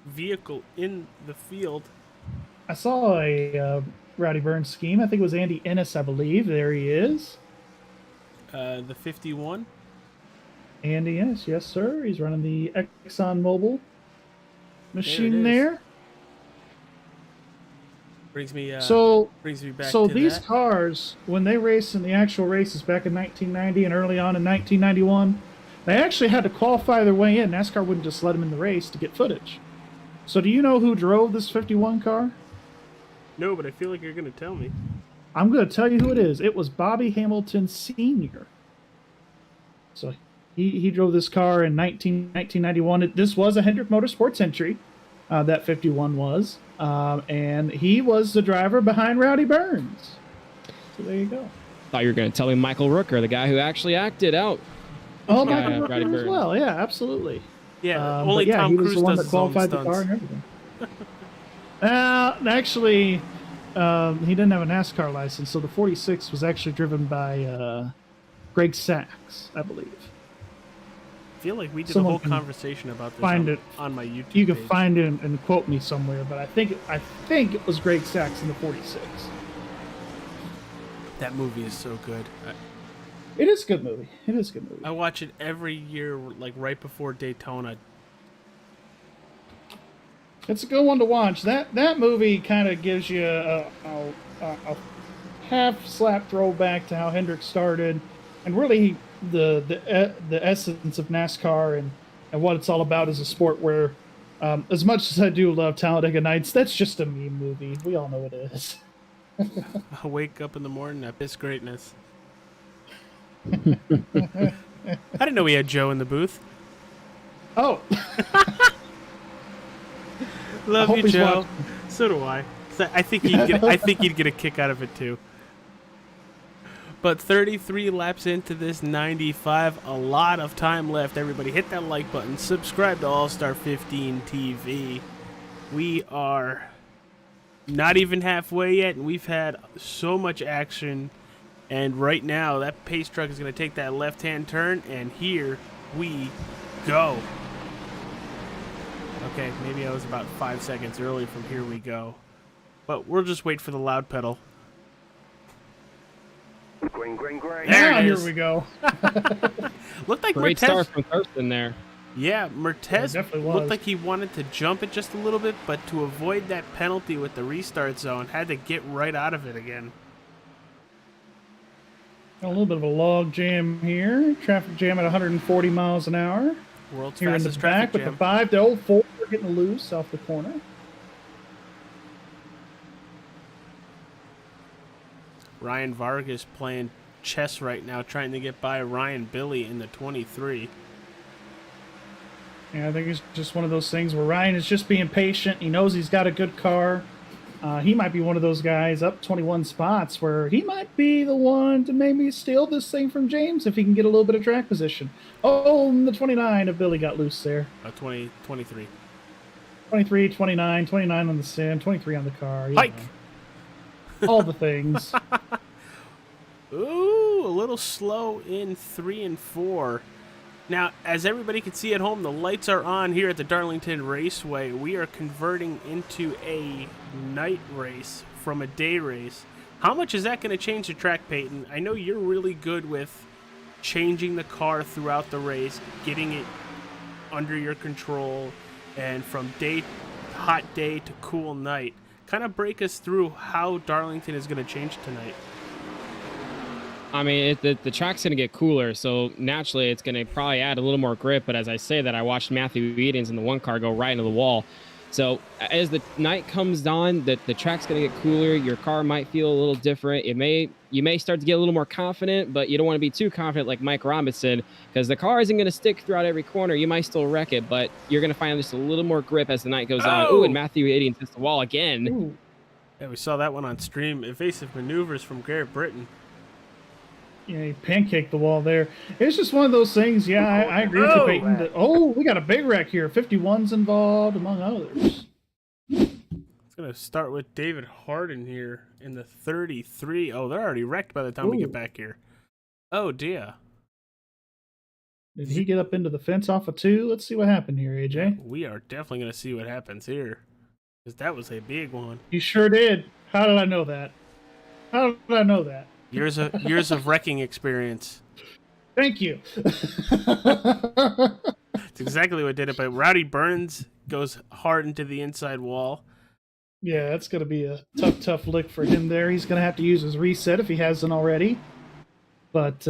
vehicle in the field. I saw a Rowdy Burns scheme. I think it was Andy Ennis, I believe. There he is. The 51? Andy Ennis, yes, sir. He's running the ExxonMobil machine there. Brings me back so to these that. cars, when they raced in the actual races back in 1990 and early on in 1991, they actually had to qualify their way in. NASCAR wouldn't just let them in the race to get footage. So do you know who drove this 51 car? No, but I feel like you're going to tell me. I'm going to tell you who it is. It was Bobby Hamilton Sr. So he drove this car in 1991. This was a Hendrick Motorsports entry, that 51 was. And he was the driver behind Rowdy Burns. So there you go. Thought you were going to tell me Michael Rooker, the guy who actually acted out. Oh, Michael Rooker as well. Yeah, absolutely. Yeah, only Tom he was Cruise the one does that qualified the car and everything. Actually, he didn't have a NASCAR license, so the 46 was actually driven by Greg Sachs, I believe. I feel like we did a whole conversation about this on my YouTube You can page. find it and quote me somewhere, but I think it was Greg Sachs in the 46. That movie is so good. It is a good movie. It is a good movie. I watch it every year, like right before Daytona. It's a good one to watch. That movie kind of gives you a half slap throwback to how Hendrick started, and really the essence of NASCAR and what it's all about as a sport. Where, as much as I do love Talladega Nights, that's just a meme movie. We all know it is. I wake up in the morning, I miss greatness. I didn't know we had Joe in the booth. Oh, Love hope you, he's Joe. watching. So do I. So I think he'd get a kick out of it too. But 33 laps into this 95, a lot of time left. Everybody hit that like button. Subscribe to All Star 15 TV. We are not even halfway yet, and we've had so much action. And right now, that pace truck is going to take that left-hand turn, and here we go. Okay, maybe I was about 5 seconds early from here we go. But we'll just wait for the loud pedal. Green, green, green. There Now it here is. we go. Looked like Great start Mertez. from Thurston there. Yeah, Mertez definitely looked was. like he wanted to jump it just a little bit, but to avoid that penalty with the restart zone, had to get right out of it again. Got a little bit of a log jam here. Traffic jam at 140 miles an hour. World's Here in the fastest back traffic with jam. the 5, the old 4 getting loose off the corner. Ryan Vargas playing chess right now, trying to get by Ryan Billy in the 23. Yeah, I think it's just one of those things where Ryan is just being patient. He knows he's got a good car. He might be one of those guys up 21 spots where he might be the one to maybe steal this thing from James if he can get a little bit of track position. Oh, and the 29 of Billy got loose there. 23. 23, 29, 29 on the sim, 23 on the car. you Hike! know. All the things. Ooh, a little slow in 3 and 4. Now, as everybody can see at home, the lights are on here at the Darlington Raceway. We are converting into a night race from a day race. How much is that going to change the track, Peyton? I know you're really good with changing the car throughout the race, getting it under your control, and from hot day to cool night. Kind of break us through how Darlington is going to change tonight. I mean, the track's going to get cooler, so naturally it's going to probably add a little more grip. But as I say that, I watched Matthew Edens in the one car go right into the wall. So as the night comes on, the track's going to get cooler. Your car might feel a little different. You may start to get a little more confident, but you don't want to be too confident like Mike Robinson, because the car isn't going to stick throughout every corner. You might still wreck it, but you're going to find just a little more grip as the night goes on. Oh! Ooh, and Matthew Edens hits the wall again. Ooh. Yeah, we saw that one on stream. Evasive maneuvers from Garrett Britton. Yeah, he pancaked the wall there. It's just one of those things. Yeah, I agree with you, Peyton. We got a big wreck here. 51's involved, among others. It's going to start with David Harden here in the 33. Oh, they're already wrecked by the time we get back here. Oh, dear. Did he get up into the fence off of 2? Let's see what happened here, AJ. We are definitely going to see what happens here, because that was a big one. You sure did. How did I know that? How did I know that? Years of wrecking experience. Thank you. It's exactly what did it, but Rowdy Burns goes hard into the inside wall. Yeah, that's going to be a tough lick for him there. He's going to have to use his reset if he hasn't already. But,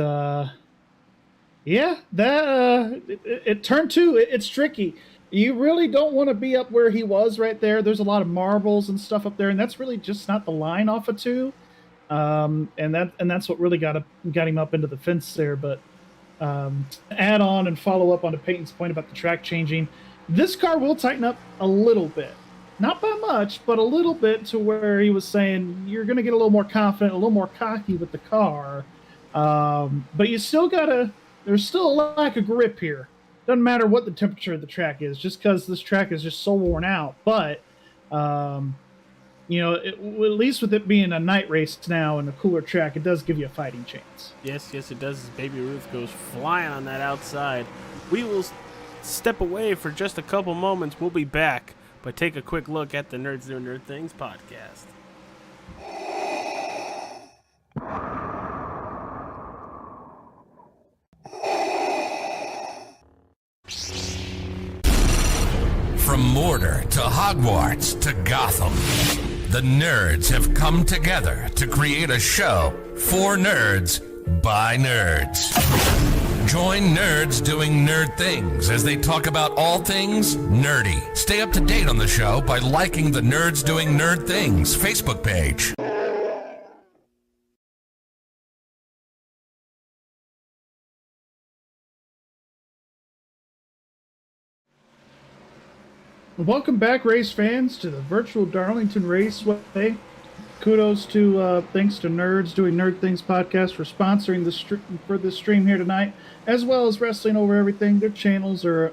yeah, that it turn 2, it's tricky. You really don't want to be up where he was right there. There's a lot of marbles and stuff up there, and that's really just not the line off of 2. And that's what really got him up into the fence there. But add on and follow up onto Peyton's point about the track changing. This car will tighten up a little bit, not by much, but a little bit, to where he was saying you're going to get a little more confident, a little more cocky with the car. But you still there's still a lack of grip here. Doesn't matter what the temperature of the track is, just because this track is just so worn out. But at least with it being a night race now and a cooler track, it does give you a fighting chance. Yes, it does. As Baby Ruth goes flying on that outside. We will step away for just a couple moments. We'll be back, but take a quick look at the Nerds Doing Nerd Things podcast. From Mordor to Hogwarts to Gotham, the nerds have come together to create a show for nerds by nerds. Join Nerds Doing Nerd Things as they talk about all things nerdy. Stay up to date on the show by liking the Nerds Doing Nerd Things Facebook page. Welcome back, race fans, to the virtual Darlington Raceway. Kudos to thanks to Nerds doing Nerd Things podcast for sponsoring for this stream here tonight, as well as Wrestling Over Everything. Their channels are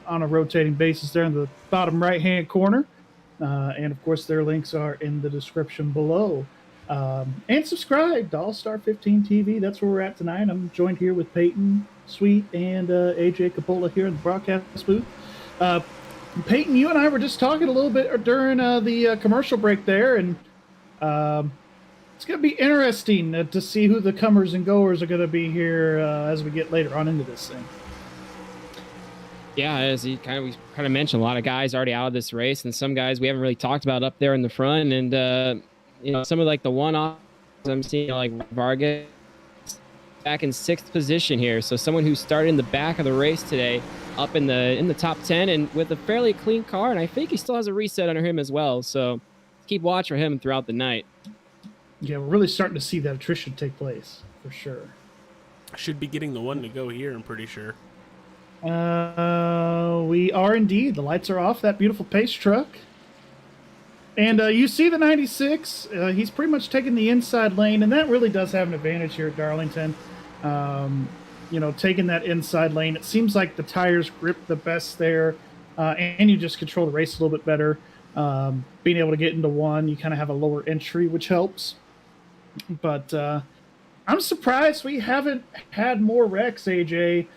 on a rotating basis there in the bottom right-hand corner, and of course their links are in the description below. And subscribe to All Star 15 TV. That's where we're at tonight. I'm joined here with Peyton, Sweet, and AJ Capola here in the broadcast booth. Peyton, you and I were just talking a little bit during the commercial break there, and it's going to be interesting to see who the comers and goers are going to be here as we get later on into this thing. Yeah, as we kind of mentioned, a lot of guys already out of this race, and some guys we haven't really talked about up there in the front, and some of like the one-offs I'm seeing, like Vargas back in 6th position here, so someone who started in the back of the race today, up in the top 10, and with a fairly clean car, and I think he still has a reset under him as well. So keep watch for him throughout the night. Yeah, we're really starting to see that attrition take place for sure. Should be getting the one to go here, I'm pretty sure. We are indeed. The lights are off. That beautiful pace truck. And you see the 96. He's pretty much taking the inside lane, and that really does have an advantage here at Darlington. Taking that inside lane. It seems like the tires grip the best there, and you just control the race a little bit better. Being able to get into one, you kind of have a lower entry, which helps. But I'm surprised we haven't had more wrecks, AJ,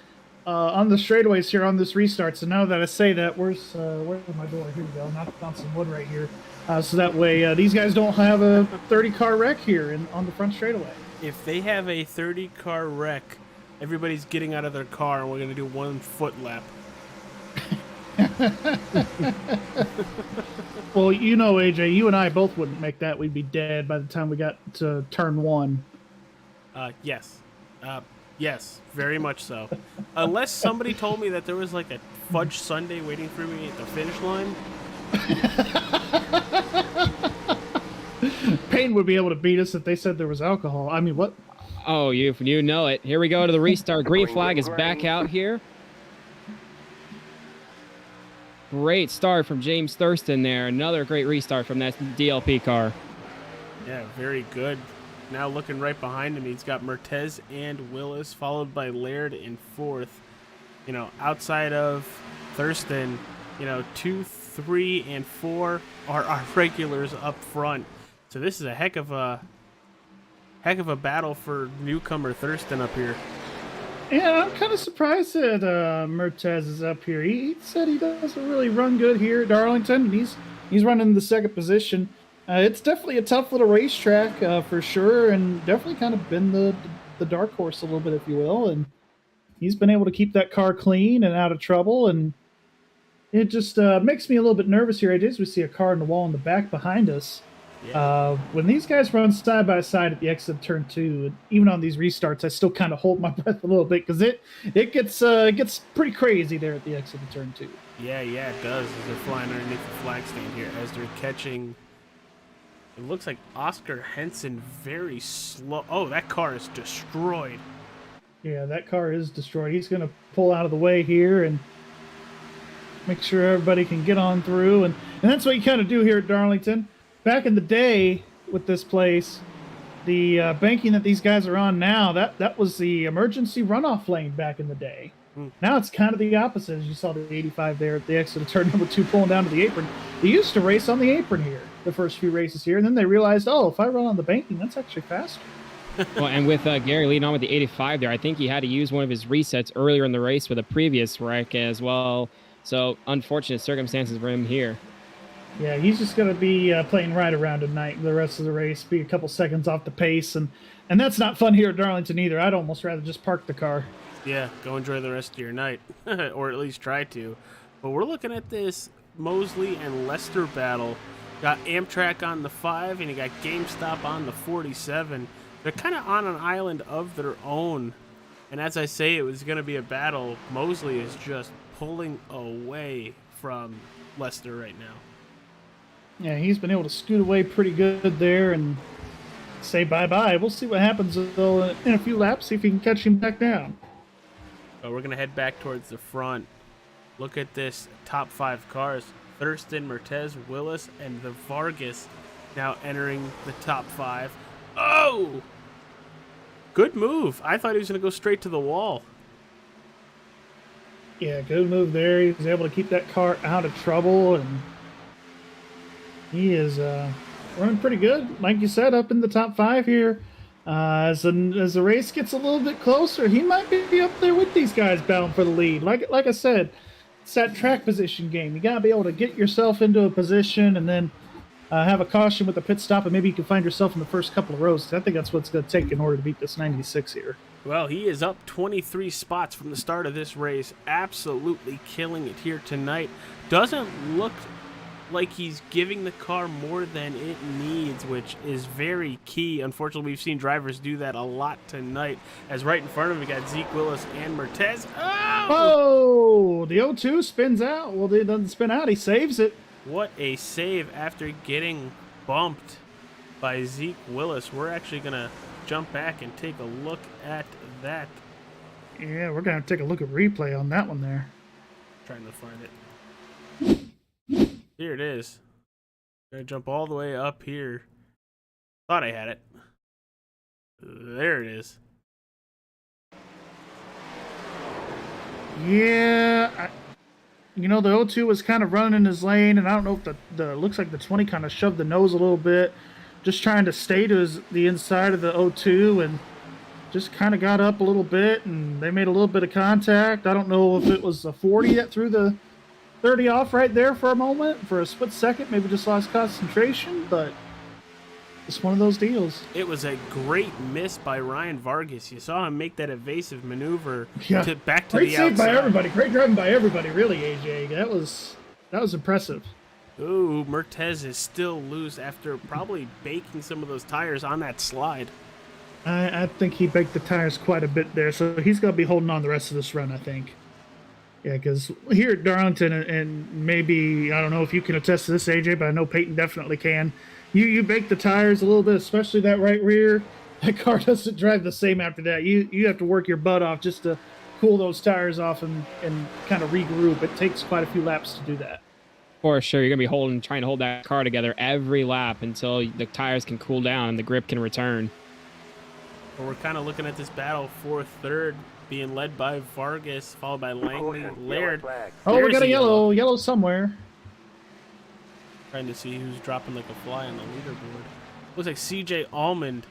on the straightaways here on this restart. So now that I say that, where's my door? Here we go. Knocked down some wood right here. So that way these guys don't have a 30-car wreck here on the front straightaway. If they have a 30-car wreck, everybody's getting out of their car, and we're going to do 1 foot lap. Well, AJ, you and I both wouldn't make that. We'd be dead by the time we got to turn 1. Yes. Yes, very much so. Unless somebody told me that there was like a fudge sundae waiting for me at the finish line. Payne would be able to beat us if they said there was alcohol. I mean, what? Oh, you know it. Here we go to the restart. Green flag is back out here. Great start from James Thurston there. Another great restart from that DLP car. Yeah, very good. Now looking right behind him, he's got Mertez and Willis, followed by Laird in 4th. Outside of Thurston, 2, 3, and 4 are our regulars up front. So this is a heck of a battle for newcomer Thurston up here. Yeah, I'm kind of surprised that Mertez is up here. He said he doesn't really run good here at Darlington, and he's running the 2nd position. It's definitely a tough little racetrack for sure, and definitely kind of been the dark horse a little bit, if you will. And he's been able to keep that car clean and out of trouble, and it just makes me a little bit nervous here. As we see a car in the wall in the back behind us. Yeah. When these guys run side by side at the exit of turn 2, even on these restarts, I still kind of hold my breath a little bit because it gets pretty crazy there at the exit of turn 2. Yeah, it does. As they're flying underneath the flag stand here, as they're catching. It looks like Oscar Henson very slow. Oh, that car is destroyed. Yeah, that car is destroyed. He's going to pull out of the way here and make sure everybody can get on through. And that's what you kind of do here at Darlington. Back in the day with this place, the banking that these guys are on now, that was the emergency runoff lane back in the day. Now it's kind of the opposite, as you saw the 85 there at the exit of turn number 2 pulling down to the apron. They used to race on the apron here, the first few races here, and then they realized, if I run on the banking, that's actually faster. Well, and with Gary leading on with the 85 there, I think he had to use one of his resets earlier in the race with a previous wreck as well. So unfortunate circumstances for him here. Yeah, he's just going to be playing right around tonight the rest of the race, be a couple seconds off the pace, and that's not fun here at Darlington either. I'd almost rather just park the car. Yeah, go enjoy the rest of your night, or at least try to. But we're looking at this Mosley and Lester battle. Got Amtrak on the 5, and you got GameStop on the 47. They're kind of on an island of their own. And as I say, it was going to be a battle. Mosley is just pulling away from Lester right now. Yeah, he's been able to scoot away pretty good there and say bye-bye. We'll see what happens though in a few laps, see if he can catch him back down. We're going to head back towards the front. Look at this top 5 cars. Thurston, Mertez, Willis, and the Vargas now entering the top 5. Oh! Good move. I thought he was going to go straight to the wall. Yeah, good move there. He was able to keep that car out of trouble, and he is running pretty good. Like you said, up in the top 5 here. As the race gets a little bit closer, he might be up there with these guys battling for the lead. Like I said, it's that track position game. You got to be able to get yourself into a position and then have a caution with the pit stop, and maybe you can find yourself in the first couple of rows. I think that's what's going to take in order to beat this 96 here. Well, he is up 23 spots from the start of this race. Absolutely killing it here tonight. Doesn't look like he's giving the car more than it needs, which is very key. Unfortunately, we've seen drivers do that a lot tonight, as right in front of him we got Zeke Willis and Mertez. Oh! The O2 spins out. Well, it doesn't spin out. He saves it. What a save after getting bumped by Zeke Willis. We're actually going to jump back and take a look at that. Yeah, we're going to take a look at replay on that one there. Trying to find it. Here it is. Gonna jump all the way up here. Thought I had it. There it is. Yeah, the O2 was kind of running in his lane, and I don't know if the looks like the 20 kind of shoved the nose a little bit, just trying to stay to the inside of the O2, and just kind of got up a little bit, and they made a little bit of contact. I don't know if it was a 40 that threw the 30 off right there for a moment, for a split second, maybe just lost concentration, but it's one of those deals. It was a great miss by Ryan Vargas. You saw him make that evasive maneuver back to great the save outside. by everybody. Great driving by everybody, really, AJ. That was impressive. Ooh, Mertez is still loose after probably baking some of those tires on that slide. I think he baked the tires quite a bit there, so he's going to be holding on the rest of this run, I think. Yeah, because here at Darlington, and maybe, I don't know if you can attest to this, AJ, but I know Peyton definitely can. You bake the tires a little bit, especially that right rear. That car doesn't drive the same after that. You have to work your butt off just to cool those tires off and kind of regroup. It takes quite a few laps to do that. For sure, you're going to be trying to hold that car together every lap until the tires can cool down and the grip can return. Well, we're kind of looking at this battle for third, being led by Vargas, followed by Langley, Laird. Oh, we got a yellow somewhere. Trying to see who's dropping like a fly on the leaderboard. Looks like CJ Almond.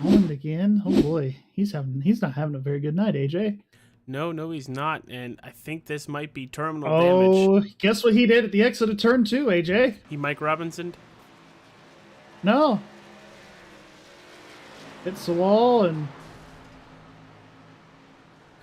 Almond again? Oh boy, he's not having a very good night, AJ. No, he's not, and I think this might be terminal damage. Oh, guess what he did at the exit of turn 2, AJ? He Mike Robinson? No. Hits the wall and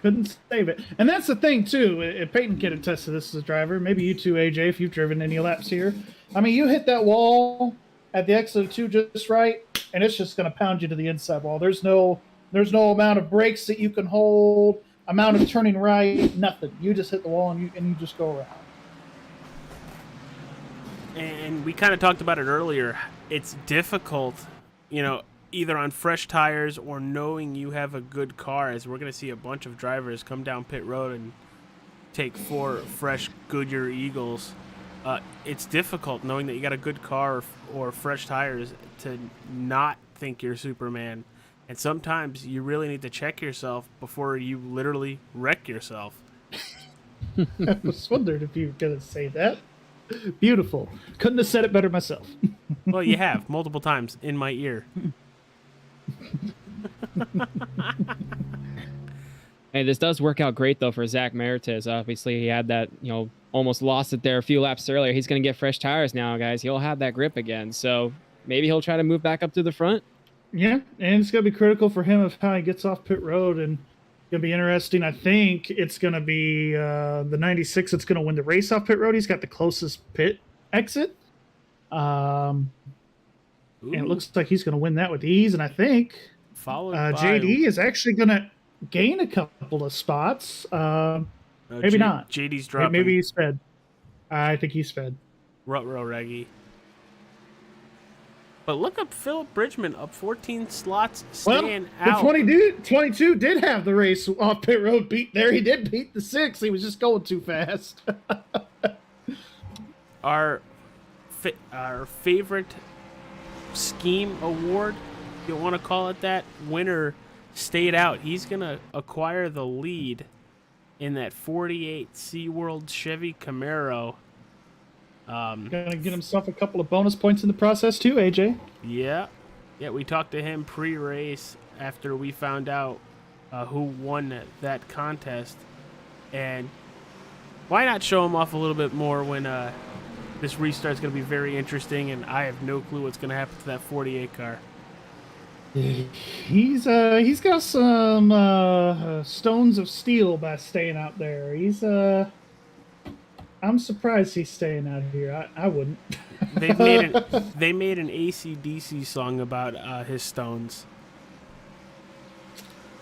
couldn't save it. And that's the thing, too. If Peyton can attest to this as a driver, maybe you too, AJ, if you've driven any laps here. I mean, you hit that wall at the exit of 2 just right, and it's just going to pound you to the inside wall. There's no amount of brakes that you can hold, amount of turning right, nothing. You just hit the wall and you just go around. And we kind of talked about it earlier. It's difficult, either on fresh tires or knowing you have a good car, as we're going to see a bunch of drivers come down pit road and take 4 fresh Goodyear Eagles. It's difficult knowing that you got a good car or fresh tires to not think you're Superman. And sometimes you really need to check yourself before you literally wreck yourself. I was wondering if you were going to say that. Beautiful. Couldn't have said it better myself. Well, you have multiple times in my ear. Hey, this does work out great, though, for Zach Mertez. Obviously, he had that, almost lost it there a few laps earlier. He's going to get fresh tires now, guys. He'll have that grip again. So maybe he'll try to move back up to the front. Yeah, and it's going to be critical for him of how he gets off pit road, and going to be interesting. I think it's going to be the 96 that's going to win the race off pit road. He's got the closest pit exit. And it looks like he's going to win that with ease, and I think JD is actually going to gain a couple of spots. Maybe not. JD's dropping. Maybe he sped. I think he sped. Ruh-roh, Reggie. But look up Philip Bridgman up 14 slots, staying out. The 22 did have the race off pit road beat there. He did beat the 6. He was just going too fast. our favorite scheme award, if you want to call it that, winner stayed out. He's going to acquire the lead in that 48 SeaWorld Chevy Camaro. Gonna get himself a couple of bonus points in the process too, AJ. Yeah, we talked to him pre-race after we found out who won that contest. And why not show him off a little bit more when this restart's going to be very interesting, and I have no clue what's going to happen to that 48 car. He's got some stones of steel by staying out there. I'm surprised he's staying out here. I wouldn't. They made an AC/DC song about his stones.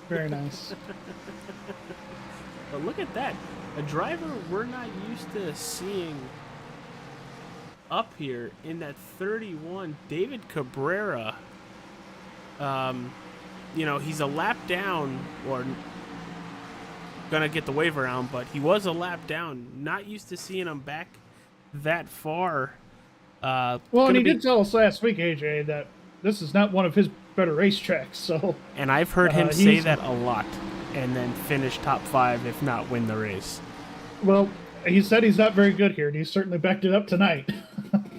Very nice. But look at that. A driver we're not used to seeing up here in that 31, David Cabrera. He's a lap down, or gonna get the wave around, but he was a lap down. Not used to seeing him back that far. Well, and he did tell us last week, AJ, that this is not one of his better racetracks. So, and I've heard him say that a lot, and then finish top 5, if not win the race. Well, he said he's not very good here, and he certainly backed it up tonight.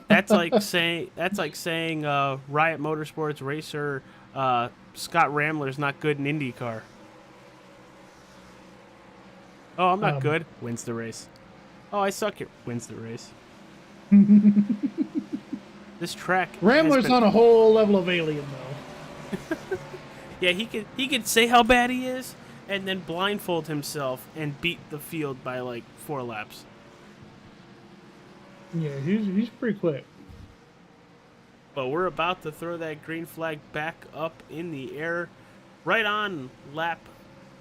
That's like saying Riot Motorsports racer Scott Ramler's not good in IndyCar. Oh, I'm not good. Wins the race. Oh, I suck here. Wins the race. This track. Ramler's on a whole level of alien, though. Yeah, he could say how bad he is, and then blindfold himself and beat the field by like 4 laps. Yeah, he's pretty quick. But we're about to throw that green flag back up in the air, right on lap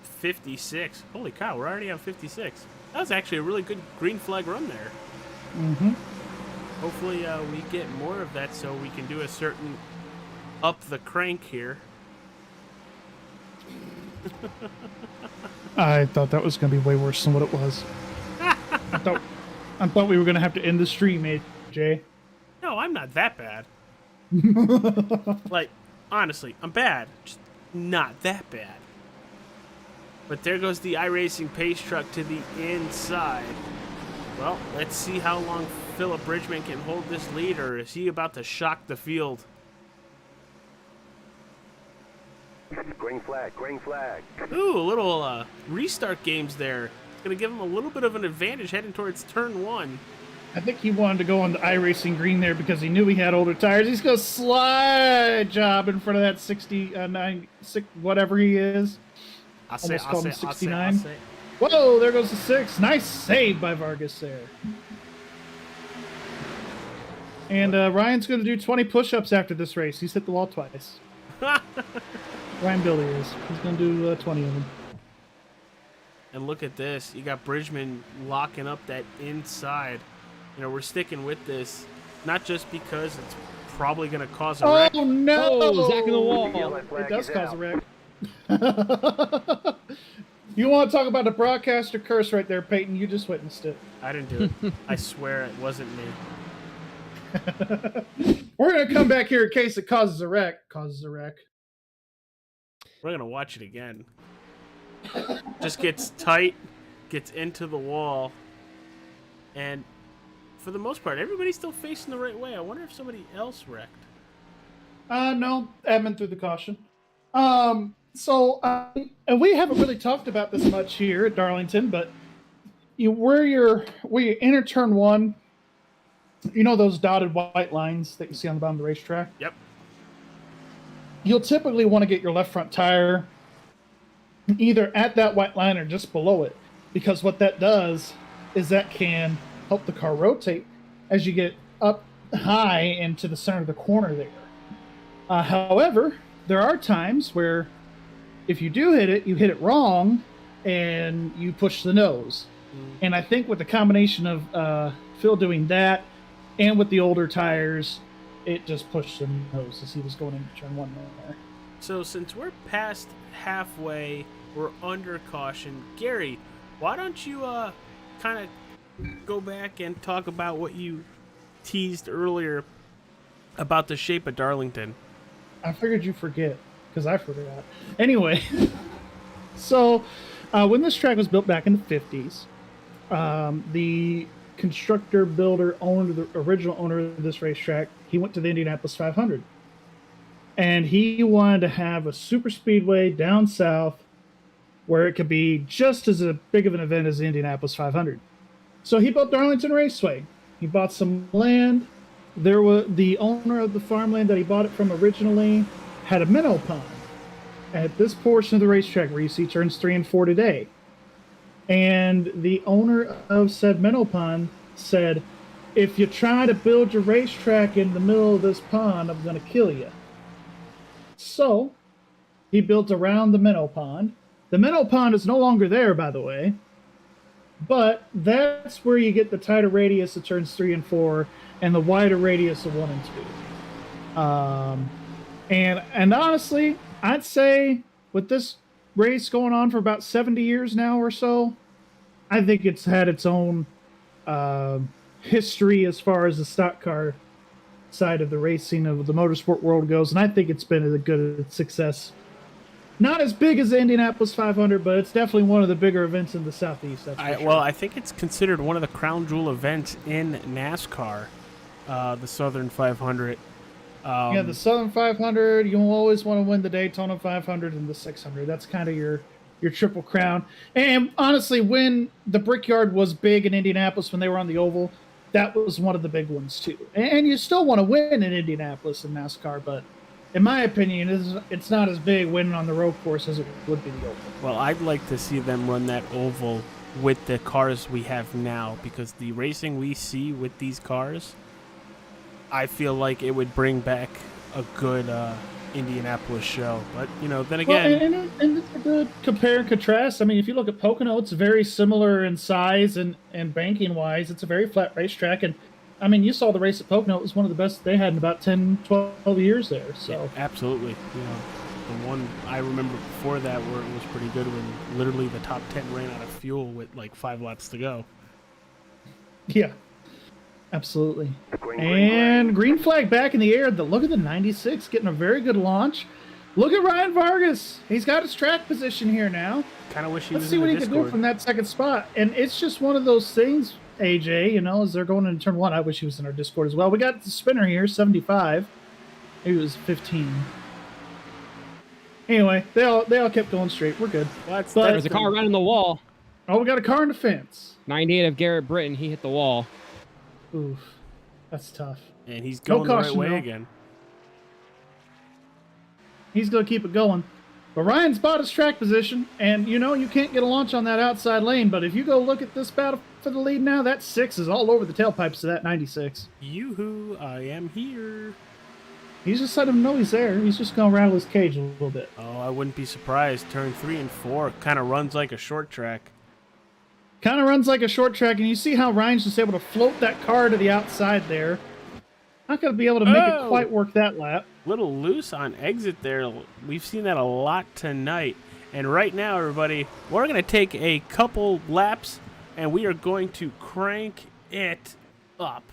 56. Holy cow, we're already on 56. That was actually a really good green flag run there. Mm-hmm. Hopefully we get more of that so we can do a certain up the crank here. I thought that was going to be way worse than what it was. I thought we were going to have to end the stream, AJ. No, I'm not that bad. Like, honestly, I'm bad. Just not that bad. But there goes the iRacing pace truck to the inside. Well, let's see how long Philip Bridgman can hold this lead, or is he about to shock the field? Green flag, green flag. Ooh, a little restart games there. It's going to give him a little bit of an advantage heading towards turn 1. I think he wanted to go on the iRacing green there because he knew he had older tires. He's going to slide job in front of that 69, whatever he is. Almost called him 69. Whoa, there goes the 6. Nice save by Vargas there. And Ryan's going to do 20 push-ups after this race. He's hit the wall twice. Ryan Billy is. He's going to do 20 of them. And look at this. You got Bridgman locking up that inside. We're sticking with this, not just because it's probably going to cause a wreck. Oh, no! Oh, Zach in the wall. It does cause a wreck. You want to talk about the broadcaster curse right there, Peyton? You just witnessed it. I didn't do it. I swear it wasn't me. We're going to come back here in case it causes a wreck. Causes a wreck. We're going to watch it again. Just gets tight, gets into the wall, and for the most part, everybody's still facing the right way. I wonder if somebody else wrecked. No, Edmund threw the caution. So we haven't really talked about this much here at Darlington, but where you enter turn 1, those dotted white lines that you see on the bottom of the racetrack? Yep. You'll typically want to get your left front tire either at that white line or just below it, because what that does is that can help the car rotate as you get up high into the center of the corner there. However, there are times where if you do hit it, you hit it wrong and you push the nose. And I think with the combination of Phil doing that and with the older tires, it just pushed the nose as he was going into turn 1 there. So since we're past halfway, we're under caution. Gary, why don't you kind of go back and talk about what you teased earlier about the shape of Darlington. I figured you forget, because I forgot. Anyway, so when this track was built back in the 50s, the constructor, builder, owner, the original owner of this racetrack, he went to the Indianapolis 500. And he wanted to have a super speedway down south where it could be just as big of an event as the Indianapolis 500. So he built Darlington Raceway. He bought some land. There was the owner of the farmland that he bought it from originally had a minnow pond at this portion of the racetrack where you see turns 3 and 4 today. And the owner of said minnow pond said, if you try to build your racetrack in the middle of this pond, I'm going to kill you. So he built around the minnow pond. The minnow pond is no longer there, by the way, but that's where you get the tighter radius of turns 3 and 4 and the wider radius of 1 and 2. And honestly, I'd say with this race going on for about 70 years now or so, I think it's had its own history as far as the stock car side of the racing of the motorsport world goes, and I think it's been a good success. Not as big as the Indianapolis 500, but it's definitely one of the bigger events in the Southeast. That's for sure. Well, I think it's considered one of the crown jewel events in NASCAR, the Southern 500. Yeah, the Southern 500, you always want to win the Daytona 500 and the 600. That's kind of your triple crown. And honestly, when the Brickyard was big in Indianapolis, when they were on the oval, that was one of the big ones too. And you still want to win in Indianapolis in NASCAR, but in my opinion, it's not as big winning on the road course as it would be the oval. Well, I'd like to see them run that oval with the cars we have now, because the racing we see with these cars, I feel like it would bring back a good Indianapolis show. But, then again... Well, and it's a good compare and contrast. I mean, if you look at Pocono, it's very similar in size and banking-wise. It's a very flat racetrack, and I mean, you saw the race at Pocono. It was one of the best they had in about 10, 12 years there. So yeah, absolutely. The one I remember before that where it was pretty good when literally the top 10 ran out of fuel with like 5 laps to go. Yeah, absolutely. And green flag back in the air. Look at the 96 getting a very good launch. Look at Ryan Vargas. He's got his track position here now. Kind of wish he Let's was see in what the he Discord. can do from that second spot. And it's just one of those things, AJ, as they're going into turn 1. I wish he was in our Discord as well. We got the spinner here, 75. He was 15. Anyway, they all kept going straight. We're good. There's a car running the wall. Oh, we got a car in the fence. 98 of Garrett Britton. He hit the wall. Oof. That's tough. And he's going the right way again. He's going to keep it going. But Ryan's bought his track position, and you can't get a launch on that outside lane, but if you go look at this battle for the lead now, that 6 is all over the tailpipes of that 96. Yoo-hoo, I am here. He's just letting him know he's there. He's just going to rattle his cage a little bit. Oh, I wouldn't be surprised. Turn 3 and 4 kind of runs like a short track. Kind of runs like a short track, and you see how Ryan's just able to float that car to the outside there. Not going to be able to make it quite work that lap. Little loose on exit there. We've seen that a lot tonight. And right now, everybody, we're going to take a couple laps, and we are going to crank it up.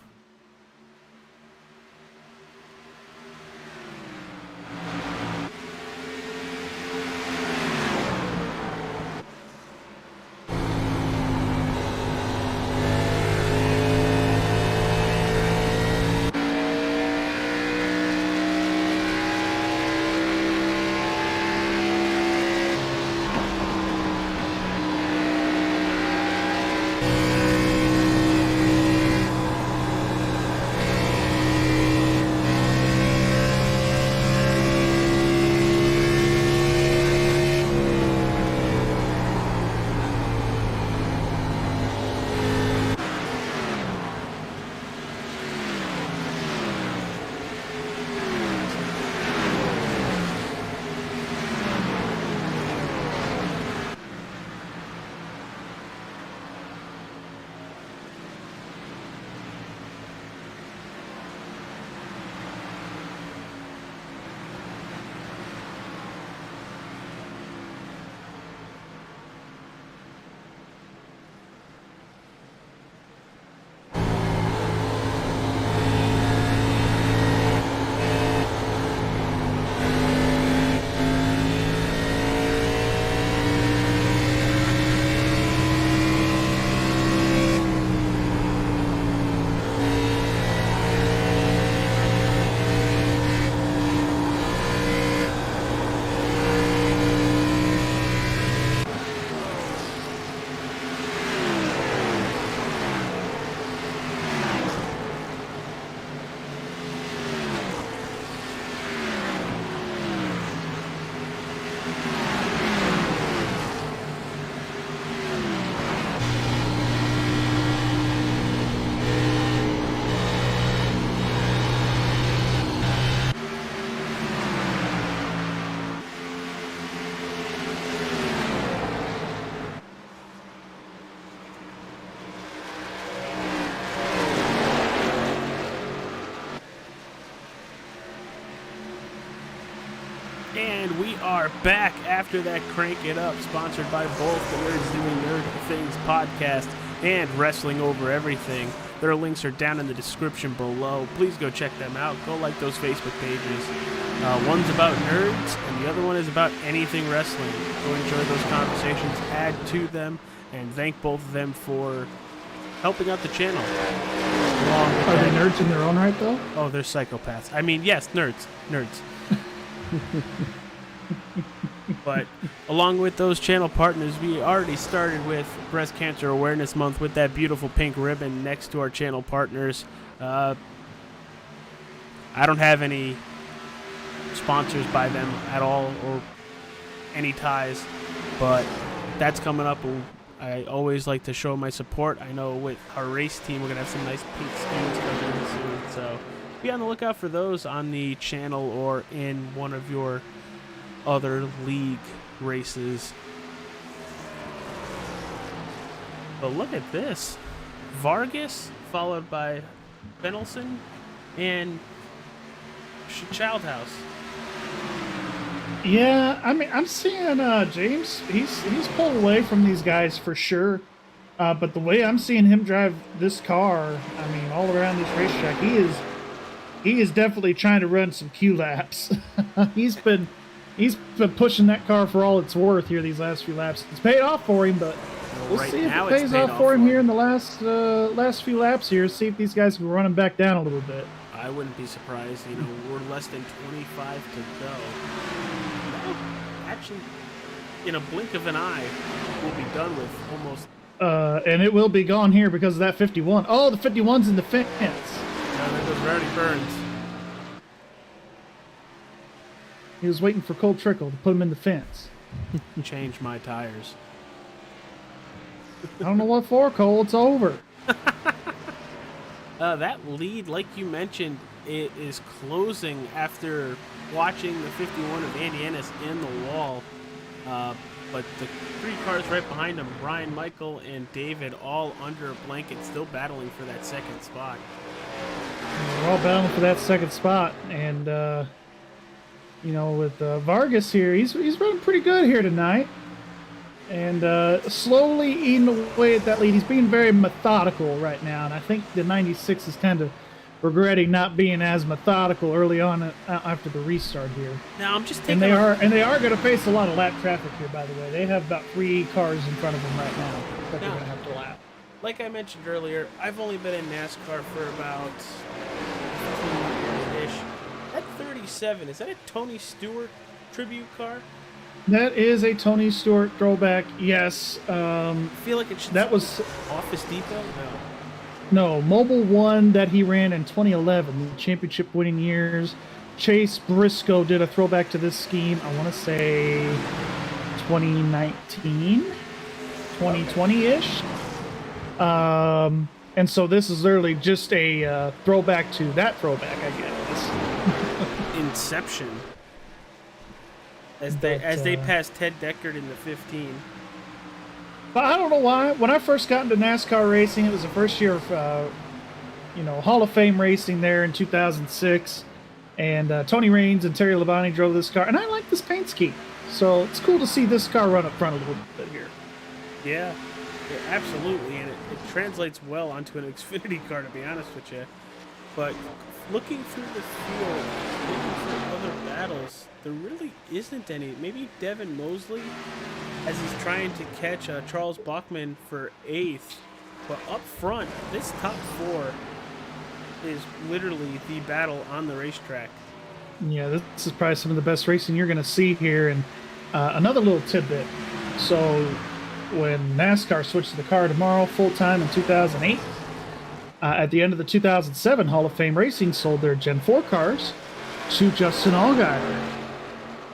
we are back after that Crank It Up, sponsored by both the Nerds Doing Nerd Things podcast and Wrestling Over Everything. Their links are down in the description below. Please go check them out. Go like those Facebook pages. One's about nerds, and the other one is about anything wrestling. Go enjoy those conversations, add to them, and thank both of them for helping out the channel. Are they nerds in their own right, though? Oh, they're psychopaths. I mean, yes, nerds. But along with those channel partners, we already started with Breast Cancer Awareness Month with that beautiful pink ribbon next to our channel partners. I don't have any sponsors by them at all or any ties, but that's coming up. I always like to show my support. I know with our race team, we're going to have some nice pink skins coming in soon, so be on the lookout for those on the channel or in one of your other league races. But look at this. Vargas, followed by Benelson and Childhouse. Yeah, I mean, I'm seeing James. He's pulled away from these guys for sure. But the way I'm seeing him drive this car, I mean, all around this racetrack, he is definitely trying to run some Q laps. He's been pushing that car for all it's worth here these last few laps. It's paid off for him, but we'll see if it pays off for him here in the last few laps here. See if these guys can run him back down a little bit. I wouldn't be surprised. You know, we're less than 25 to go. Actually, in a blink of an eye, we'll be done with almost. And it will be gone here because of that 51. Oh, the 51's in the fence. Yeah, there goes Rowdy Burns. He was waiting for Cole Trickle to put him in the fence. Change my tires. I don't know what for, Cole. It's over. That lead, like you mentioned, it is closing after watching the 51 of Andy Ennis in the wall. But the three cars right behind him, Brian, Michael, and David, all under a blanket, still battling for that second spot. We're all battling for that second spot. And, you know, with Vargas here, he's running pretty good here tonight. And slowly eating away at that lead. He's being very methodical right now. And I think the 96 is kind of regretting not being as methodical early on after the restart here. Now I'm just taking they are going to face a lot of lap traffic here. By the way, they have about 3 cars in front of them right now that they're going to have to lap. Like I mentioned earlier, I've only been in NASCAR for about 15 years-ish. That 37, is that a Tony Stewart tribute car? That is a Tony Stewart throwback. Yes. I feel like it should. That was Office Depot. No, Mobile 1 that he ran in 2011, the championship winning years. Chase Briscoe did a throwback to this scheme, I want to say 2019, 2020-ish. And so this is literally just a throwback to that throwback, I guess. Inception. As they passed Ted Deckard in the 15. But I don't know why. When I first got into NASCAR racing, it was the first year of, Hall of Fame racing there in 2006. And Tony Raines and Terry Labonte drove this car. And I like this paint scheme. So it's cool to see this car run up front a little bit here. Yeah, absolutely. And it translates well onto an Xfinity car, to be honest with you. But looking through the field, looking for other battles, there really isn't any. Maybe Devin Mosley, as he's trying to catch Charles Bachman for 8th. But up front, this top 4 is literally the battle on the racetrack. Yeah, this is probably some of the best racing you're going to see here. And another little tidbit. So when NASCAR switched to the car tomorrow full-time in 2008, at the end of the 2007 Hall of Fame Racing sold their Gen 4 cars to Justin Allgaier.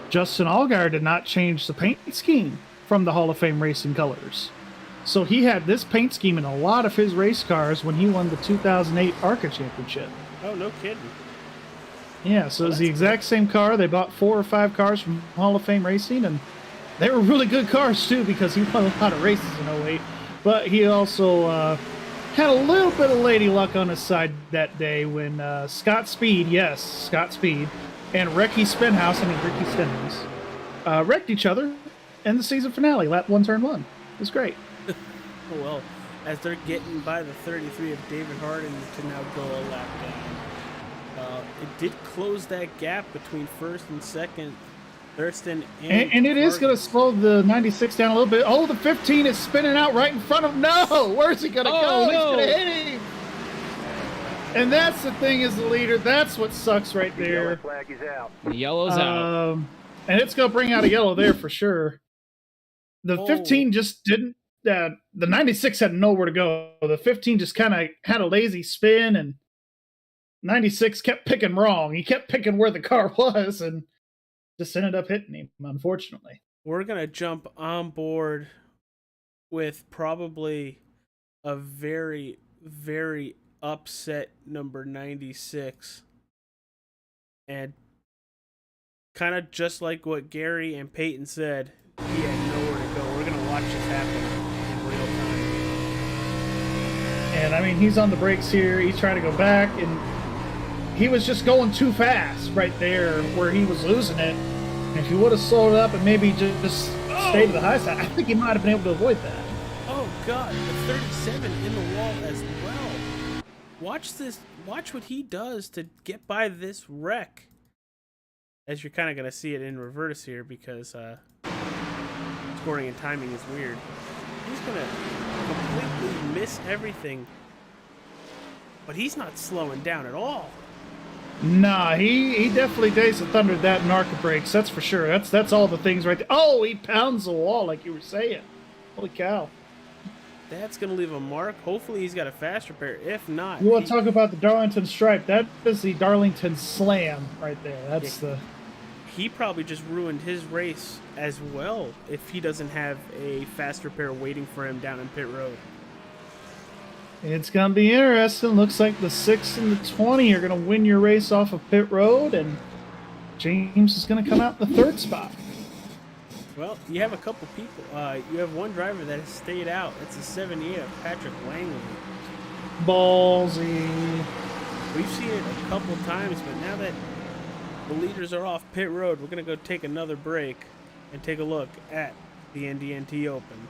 Justin Allgaier did not change the paint scheme from the Hall of Fame Racing colors. So he had this paint scheme in a lot of his race cars when he won the 2008 ARCA Championship. Oh, no kidding. Yeah, so it's the exact same car. They bought 4 or 5 cars from Hall of Fame Racing, and they were really good cars, too, because he won a lot of races in 08. But he also had a little bit of lady luck on his side that day when Scott Speed, and Ricky Stenhouse, wrecked each other in the season finale, lap 1, turn 1. It was great. Well, as they're getting by the 33 of David Harding to now go a lap down. It did close that gap between first and second. Thurston and it is going to slow the 96 down a little bit. Oh, the 15 is spinning out right in front of him. No, where's he going to go? no. He's going to hit him. And that's the thing as the leader. That's what sucks right The yellow there. flag is out. The yellow's out. And it's going to bring out a yellow there for sure. The 15 just didn't. The 96 had nowhere to go. The 15 just kind of had a lazy spin, and 96 kept picking wrong. He kept picking where the car was, and just ended up hitting him, unfortunately. We're going to jump on board with probably a very, very upset number 96. And kind of just like what Gary and Peyton said, he had nowhere to go. We're going to watch this happen in real time. And, I mean, he's on the brakes here. He's trying to go back, and he was just going too fast right there where he was losing it. And if he would have slowed up and maybe just stayed to the high side, I think he might have been able to avoid that. Oh, God. The 37 in the wall as well. Watch this. Watch what he does to get by this wreck. As you're kind of going to see it in reverse here because scoring and timing is weird. He's going to completely miss everything. But he's not slowing down at all. Nah, he definitely Days of Thunder that narco brakes, that's for sure. That's all the things right there. Oh, he pounds the wall like you were saying. Holy cow. That's going to leave a mark. Hopefully he's got a fast repair. If not... You want to talk about the Darlington stripe. That is the Darlington slam right there. That's the... He probably just ruined his race as well if he doesn't have a fast repair waiting for him down in pit road. It's going to be interesting. Looks like the 6 and the 20 are going to win your race off of pit road, and James is going to come out in the 3rd spot. Well, you have a couple people. You have one driver that has stayed out. It's a 78 of Patrick Langley. Ballsy. We've seen it a couple times, but now that the leaders are off pit road, we're going to go take another break and take a look at the NDNT Open.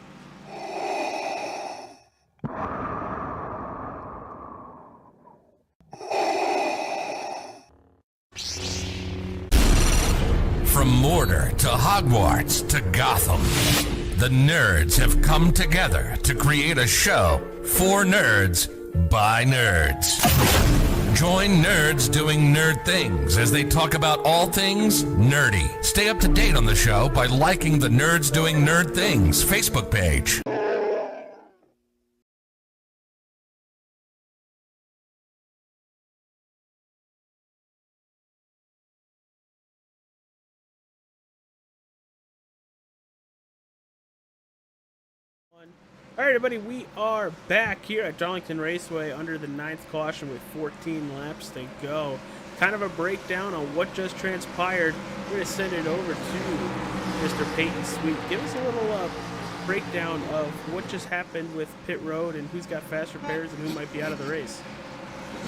From Mordor to Hogwarts to Gotham, the nerds have come together to create a show for nerds by nerds. Join nerds doing nerd things as they talk about all things nerdy. Stay up to date on the show by liking the Nerds Doing Nerd Things Facebook page. All right, everybody, we are back here at Darlington Raceway under the 9th caution with 14 laps to go. Kind of a breakdown on what just transpired. We're going to send it over to Mr. Peyton Sweet. Give us a little breakdown of what just happened with pit road and who's got fast repairs and who might be out of the race.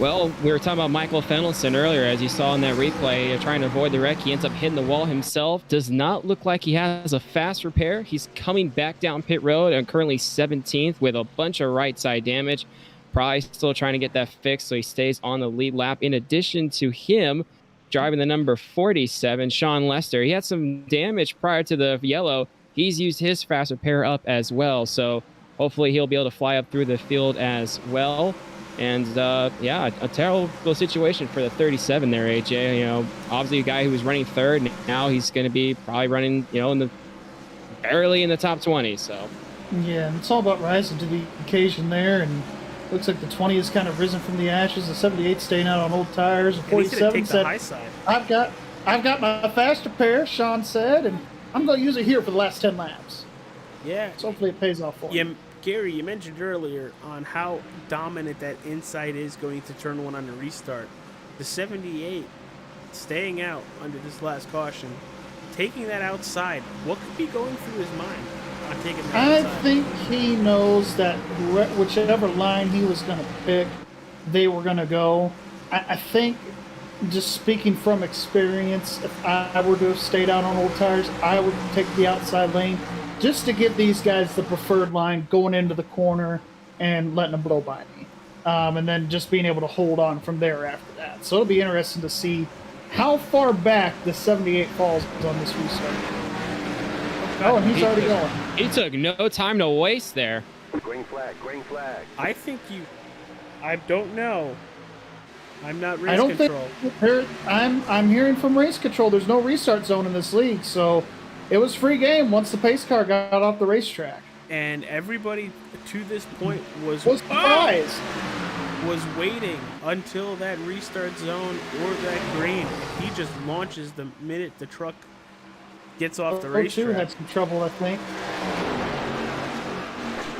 Well, we were talking about Michael Fenelson earlier, as you saw in that replay, trying to avoid the wreck. He ends up hitting the wall himself. Does not look like he has a fast repair. He's coming back down pit road and currently 17th with a bunch of right side damage. Probably still trying to get that fixed, so he stays on the lead lap. In addition to him, driving the number 47, Sean Lester. He had some damage prior to the yellow. He's used his fast repair up as well, so hopefully he'll be able to fly up through the field as well. And, yeah, a terrible situation for the 37 there, AJ. You know, obviously a guy who was running 3rd, now he's going to be probably running, you know, barely in the top 20, so. Yeah, and it's all about rising to the occasion there, and looks like the 20 has kind of risen from the ashes. The 78 staying out on old tires. The 47 said, I've got my fast repair, Sean said, and I'm going to use it here for the last 10 laps. Yeah. So hopefully it pays off for him. Gary, you mentioned earlier on how dominant that inside is going to turn 1 on the restart. The 78 staying out under this last caution, taking that outside, what could be going through his mind on taking that outside? I think he knows that whichever line he was going to pick, they were going to go. I think just speaking from experience, if I were to have stayed out on old tires, I would take the outside lane just to give these guys the preferred line going into the corner and letting them blow by me. And then just being able to hold on from there after that. So it'll be interesting to see how far back the 78 falls on this restart. Oh, and he's already going. He took no time to waste there. Green flag, green flag. I think you. I don't know. I'm not race I don't control. think I'm hearing from race control. There's no restart zone in this league, so it was free game once the pace car got off the racetrack. And everybody to this point was surprised. Was waiting until that restart zone or that green. He just launches the minute the truck gets off the racetrack. O2 had some trouble, I think.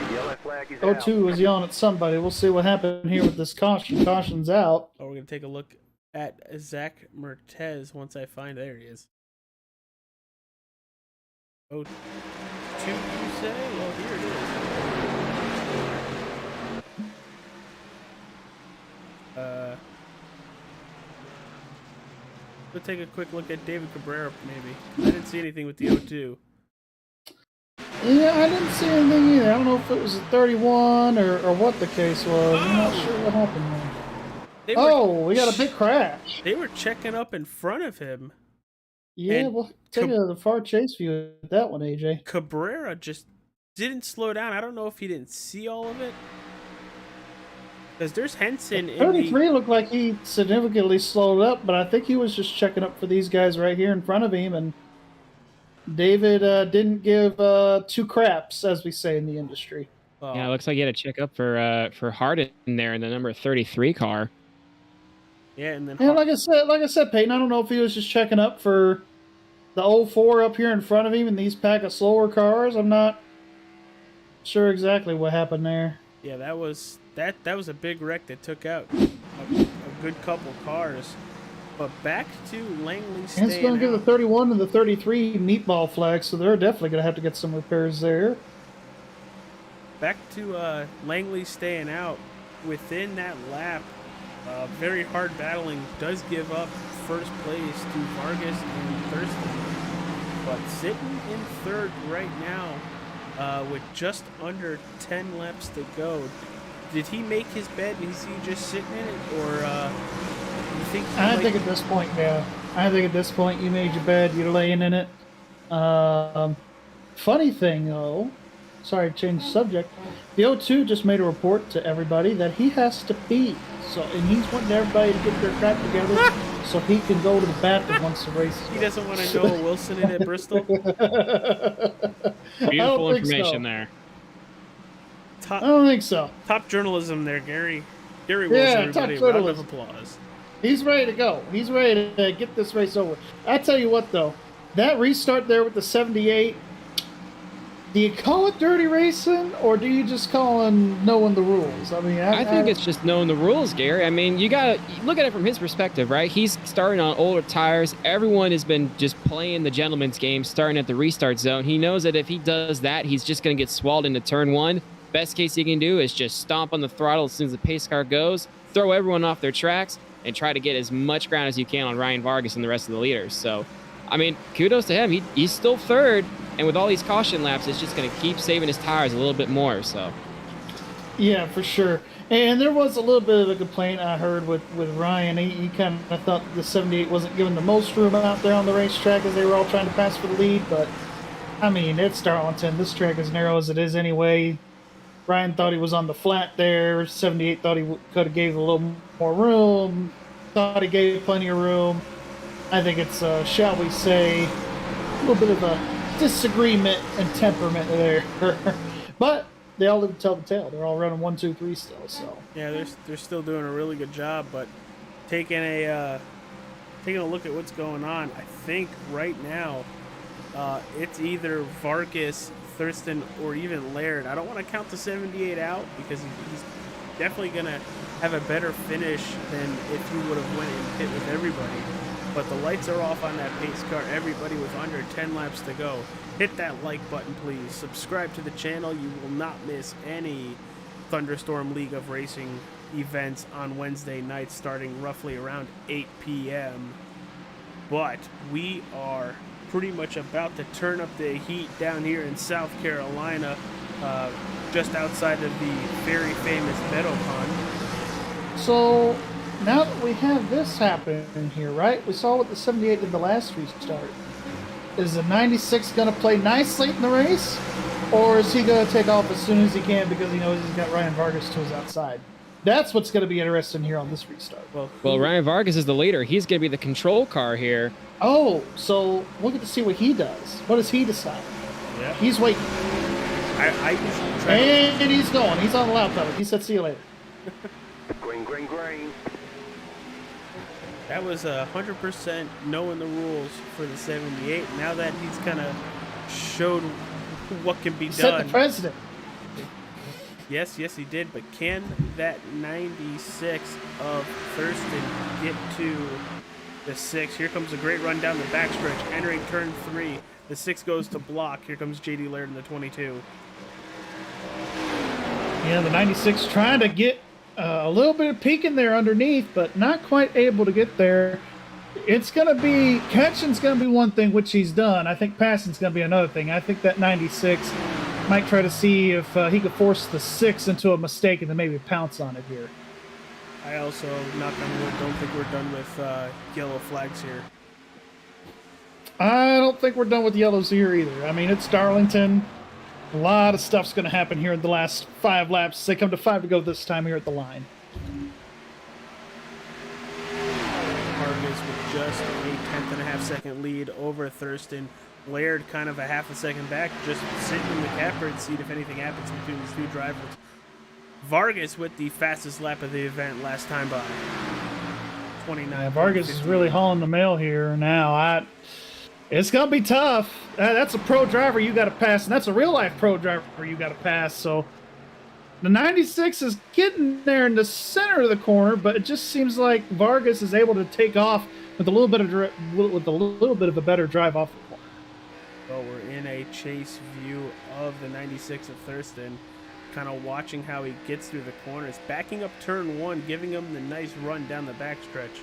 The yellow flag is O2 was yelling at somebody. We'll see what happened here with this caution. Caution's out. Oh, we're going to take a look at Zach Mertez once I find... There he is. O2, you say? Well, here it is. Let's take a quick look at David Cabrera, maybe. I didn't see anything with the O2. Yeah, I didn't see anything either. I don't know if it was a 31 or what the case was. I'm not sure what happened there. We got a big crash. They were checking up in front of him. Yeah, we'll take the far chase view at that one, AJ. Cabrera just didn't slow down. I don't know if he didn't see all of it. Because there's Henson in 33 looked like he significantly slowed up, but I think he was just checking up for these guys right here in front of him, and David didn't give two craps, as we say in the industry. Yeah, it looks like he had to check up for Hardin there in the number 33 car. Yeah, and then like I said, Peyton, I don't know if he was just checking up for the 04 up here in front of him and these pack of slower cars. I'm not sure exactly what happened there. Yeah, that was a big wreck that took out a good couple cars. But back to Langley staying And it's going to give the 31 and the 33 meatball flags, so they're definitely going to have to get some repairs there. Back to Langley staying out. Within that lap, very hard battling does give up first place to Vargas and Thurston. But sitting in third right now with just under 10 laps to go. Did he make his bed and is he just sitting in it, or you think? I think at this point, yeah. I think at this point you made your bed, you're laying in it. Funny thing though, sorry to change the subject. The O2 just made a report to everybody that he has to pee. So, and he's wanting everybody to get their crap together so he can go to the bathroom once the race is He doesn't want to Noah Wilson in at Bristol. Beautiful information there. I don't think so. Top journalism there, Gary. Gary Wilson, everybody. Round of applause. He's ready to go. He's ready to get this race over. I tell you what, though, that restart there with the 78, do you call it dirty racing, or do you just call him knowing the rules? I mean, I think it's just knowing the rules, Gary. I mean, you got to look at it from his perspective, right? He's starting on older tires. Everyone has been just playing the gentleman's game, starting at the restart zone. He knows that if he does that, he's just going to get swallowed into turn one. Best case he can do is just stomp on the throttle as soon as the pace car goes, throw everyone off their tracks, and try to get as much ground as you can on Ryan Vargas and the rest of the leaders. So, I mean, kudos to him. He's still third, and with all these caution laps, it's just going to keep saving his tires a little bit more. So, yeah, for sure. And there was a little bit of a complaint I heard with Ryan. He kind of thought the 78 wasn't given the most room out there on the racetrack as they were all trying to pass for the lead. But, I mean, it's Darlington. This track is narrow as it is anyway. Ryan thought he was on the flat there. 78 thought he could have gave a little more room. Thought he gave plenty of room. I think it's, shall we say, a little bit of a disagreement and temperament there. But they all live to tell the tale. They're all running 1, 2, 3 still. So yeah, they're still doing a really good job. But taking a look at what's going on, I think right now it's either Vargas, Thurston, or even Laird. I don't want to count the 78 out because he's definitely going to have a better finish than if he would have went and hit with everybody. But the lights are off on that pace car. Everybody with under 10 laps to go. Hit that like button, please. Subscribe to the channel. You will not miss any Thunderstorm League of Racing events on Wednesday nights starting roughly around 8 p.m. But we are pretty much about to turn up the heat down here in South Carolina, just outside of the very famous Meadow Pond. So now that we have this happening here, right? We saw what the 78 did the last restart. Is the 96 going to play nicely in the race? Or is he going to take off as soon as he can because he knows he's got Ryan Vargas to his outside? That's what's going to be interesting here on this restart. Well, Ryan Vargas is the leader. He's going to be the control car here. Oh, so we'll get to see what he does. What does he decide? Yeah. He's waiting. I usually try And he's going. He's on the loud pedal. He said, see you later. Green, green, green. That was 100% knowing the rules for the 78. Now that he's kind of showed what can be Set done. the president. Yes, he did. But can that 96 of Thurston get to the 6? Here comes a great run down the backstretch, entering turn 3. The 6 goes to block. Here comes JD Laird in the 22. Yeah, the 96 trying to get a little bit of peeking there underneath, but not quite able to get there. It's going to be, catching's going to be one thing, which he's done. I think passing's going to be another thing. I think that 96 might try to see if he could force the 6 into a mistake and then maybe pounce on it here. I also, knock on wood, don't think we're done with yellow flags here. I don't think we're done with yellows here either. I mean, it's Darlington. A lot of stuff's going to happen here in the last 5 laps. They come to 5 to go this time here at the line. Vargas with just a 10.5 second lead over Thurston. Laird kind of a half a second back, just sitting in the catbird seat if anything happens between these two drivers. Vargas with the fastest lap of the event last time by. 29. Yeah, Vargas is really hauling the mail here now. It's going to be tough. That's a pro driver you got to pass, and that's a real-life pro driver you got to pass. So the 96 is getting there in the center of the corner, but it just seems like Vargas is able to take off with a little bit of a better drive off the corner. Well, we're in a chase view of the 96 of Thurston, kind of watching how he gets through the corners, backing up turn 1, giving him the nice run down the backstretch.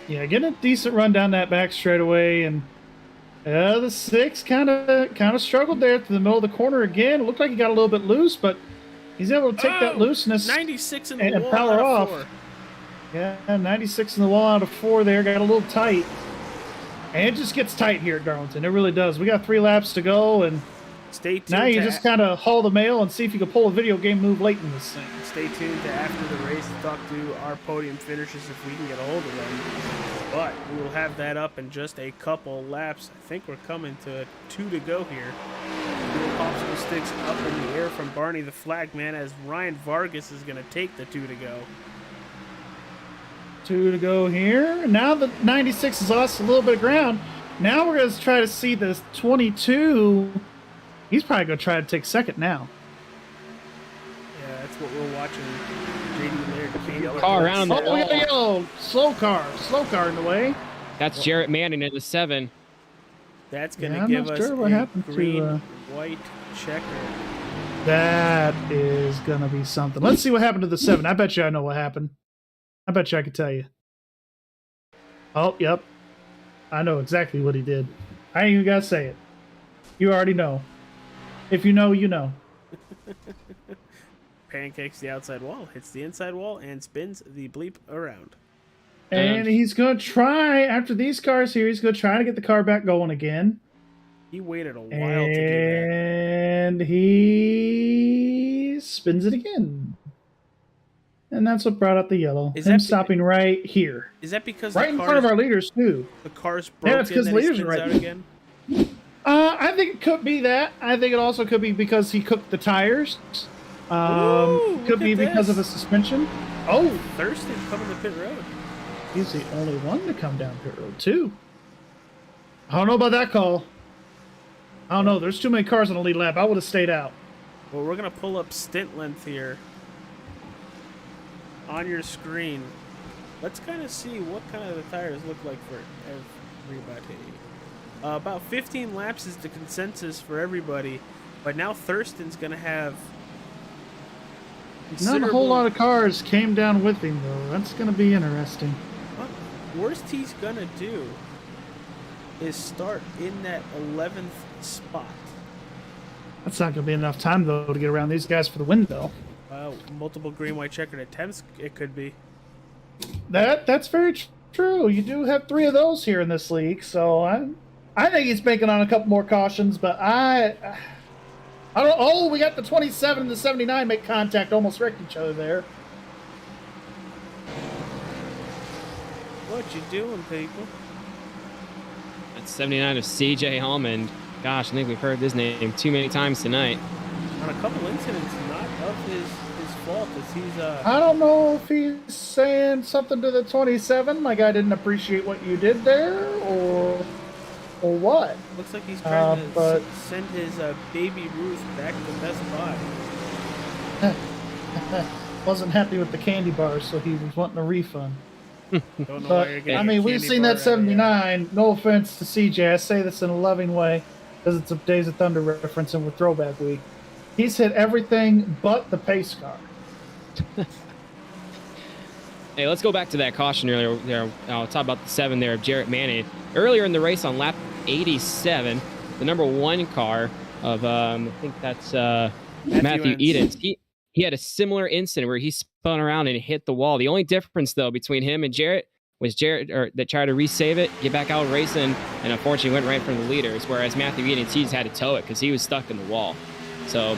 Yeah, getting a decent run down that back straightaway, and the 6 kind of struggled there through the middle of the corner again. It looked like he got a little bit loose, but he's able to take that looseness 96 in the and wall power out of off. 4. Yeah, 96 in the wall out of 4 there. Got a little tight. And it just gets tight here at Darlington. It really does. We got 3 laps to go, and Stay tuned. now you just kind of haul the mail and see if you can pull a video game move late in this thing. Stay tuned to after the race to talk to our podium finishers if we can get a hold of them. But we will have that up in just a couple laps. I think we're coming to 2 to go here. Little popsicle sticks up in the air from Barney the flag man as Ryan Vargas is going to take the 2 to go. 2 to go here. Now the 96 has lost a little bit of ground. Now we're going to try to see this 22. He's probably going to try to take second now. Yeah, that's what we're watching. JD Laird came Car around the Oh, we got a wall. yellow. Slow car in the way. That's Jarrett Manning in the 7. That's going Yeah, to I'm give not us sure what a happened to, green, white checker. That is going to be something. Let's see what happened to the 7. I bet you I know what happened. I bet you I could tell you. Oh, yep. I know exactly what he did. I ain't even got to say it. You already know. If you know, you know. Pancakes the outside wall, hits the inside wall, and spins the bleep around. And he's going to try, after these cars here, he's going to try to get the car back going again. He waited a while to do that. And he spins it again. And that's what brought out the yellow. Is Him that stopping right here. Is that because Right in front of our leaders, too. the car's Yeah, broken it's 'cause and he leaders spins are right out there. again? I think it could be that. I think it also could be because he cooked the tires. Ooh, Could look be at because of the this. suspension. Oh, Thurston coming to pit road. he's the only one to come down pit road, too. I don't know about that call. I don't know. There's too many cars on the lead lap. I would have stayed out. Well, we're going to pull up stint length here on your screen. Let's kind of see what kind of the tires look like for everybody. About 15 laps is the consensus for everybody, but now Thurston's going to have Not a whole lot of cars came down with him, though. That's going to be interesting. What worst he's gonna do is start in that 11th spot. That's not going to be enough time, though, to get around these guys for the win, though. Multiple green, white checkered attempts, it could be. That's very true. You do have 3 of those here in this league, so I think he's banking on a couple more cautions, but I don't. Oh, we got the 27 and the 79 make contact, almost wrecked each other there. What you doing, people? That's 79 of CJ Hallman. Gosh, I think we've heard this name too many times tonight. On a couple incidents, not of his fault, as he's I don't know if he's saying something to the 27, like I didn't appreciate what you did there, or what. Looks like he's trying but... to send his baby Ruth back to Best Buy. Wasn't happy with the candy bar, so he was wanting a refund. Don't know But why you're getting I mean, we've seen that 79. No offense to CJ, I say this in a loving way, because it's a Days of Thunder reference and we're Throwback Week. He's hit everything but the pace car. Hey, let's go back to that caution earlier. There, I'll talk about the 7 there of Jarrett Manning. Earlier in the race on lap 87, the number 1 car of I think that's Matthew Edens. He had a similar incident where he spun around and hit the wall. The only difference though between him and Jarrett was that tried to resave it, get back out racing, and unfortunately went right in front of the leaders. Whereas Matthew Edens, he just had to tow it because he was stuck in the wall. So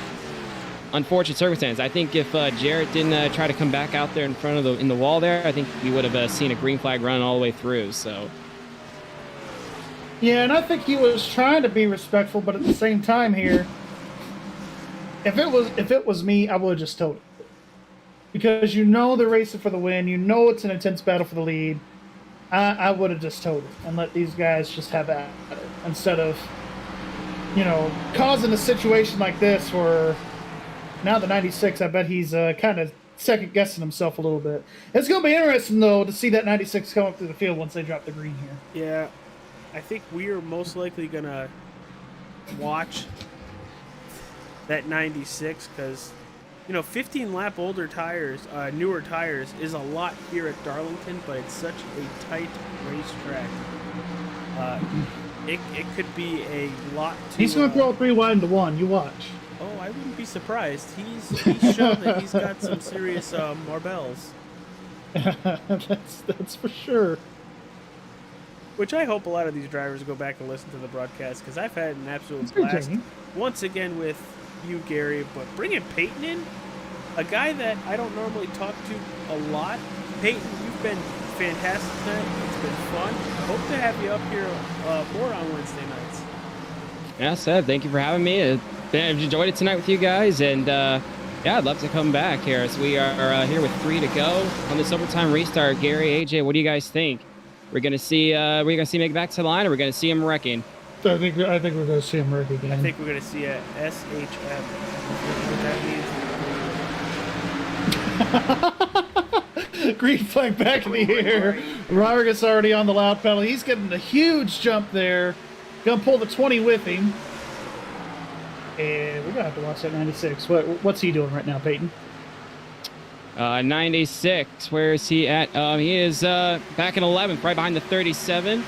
unfortunate circumstance. I think if Jarrett didn't try to come back out there in front of the wall there, I think we would have seen a green flag run all the way through. So yeah, and I think he was trying to be respectful, but at the same time here, if it was me, I would have just towed it. Because you know they're racing for the win, you know it's an intense battle for the lead. I would have just towed it and let these guys just have at it instead of, causing a situation like this where now the 96, I bet he's kind of second guessing himself a little bit. It's going to be interesting though to see that 96 come up through the field once they drop the green here. Yeah, I think we are most likely gonna watch that 96 because 15 lap older tires, newer tires is a lot here at Darlington, but it's such a tight racetrack. It could be a lot. He's going to throw 3 wide into 1. You watch. Oh, I wouldn't be surprised. He's shown that he's got some serious marbles. That's for sure. Which I hope a lot of these drivers go back and listen to the broadcast because I've had an absolute blast once again with you, Gary. But bringing Peyton in, a guy that I don't normally talk to a lot. Peyton, you've been fantastic tonight. It's been fun. I hope to have you up here more on Wednesday nights. Yeah, Seb, thank you for having me. I've enjoyed it tonight with you guys, and yeah, I'd love to come back here. As we are here with 3 to go on this overtime restart. Gary, AJ, what do you guys think? We're gonna see make it back to the line, or we're gonna see him wrecking? I think we're gonna see him wreck again. I think we're gonna see a SHM. What that means. Green flag back in the air. Rodriguez already on the loud pedal. He's getting a huge jump there. Gonna pull the 20 with him. And we're gonna have to watch that 96. What's he doing right now, Peyton? 96. Where is he at? He is back in 11th, right behind the 37.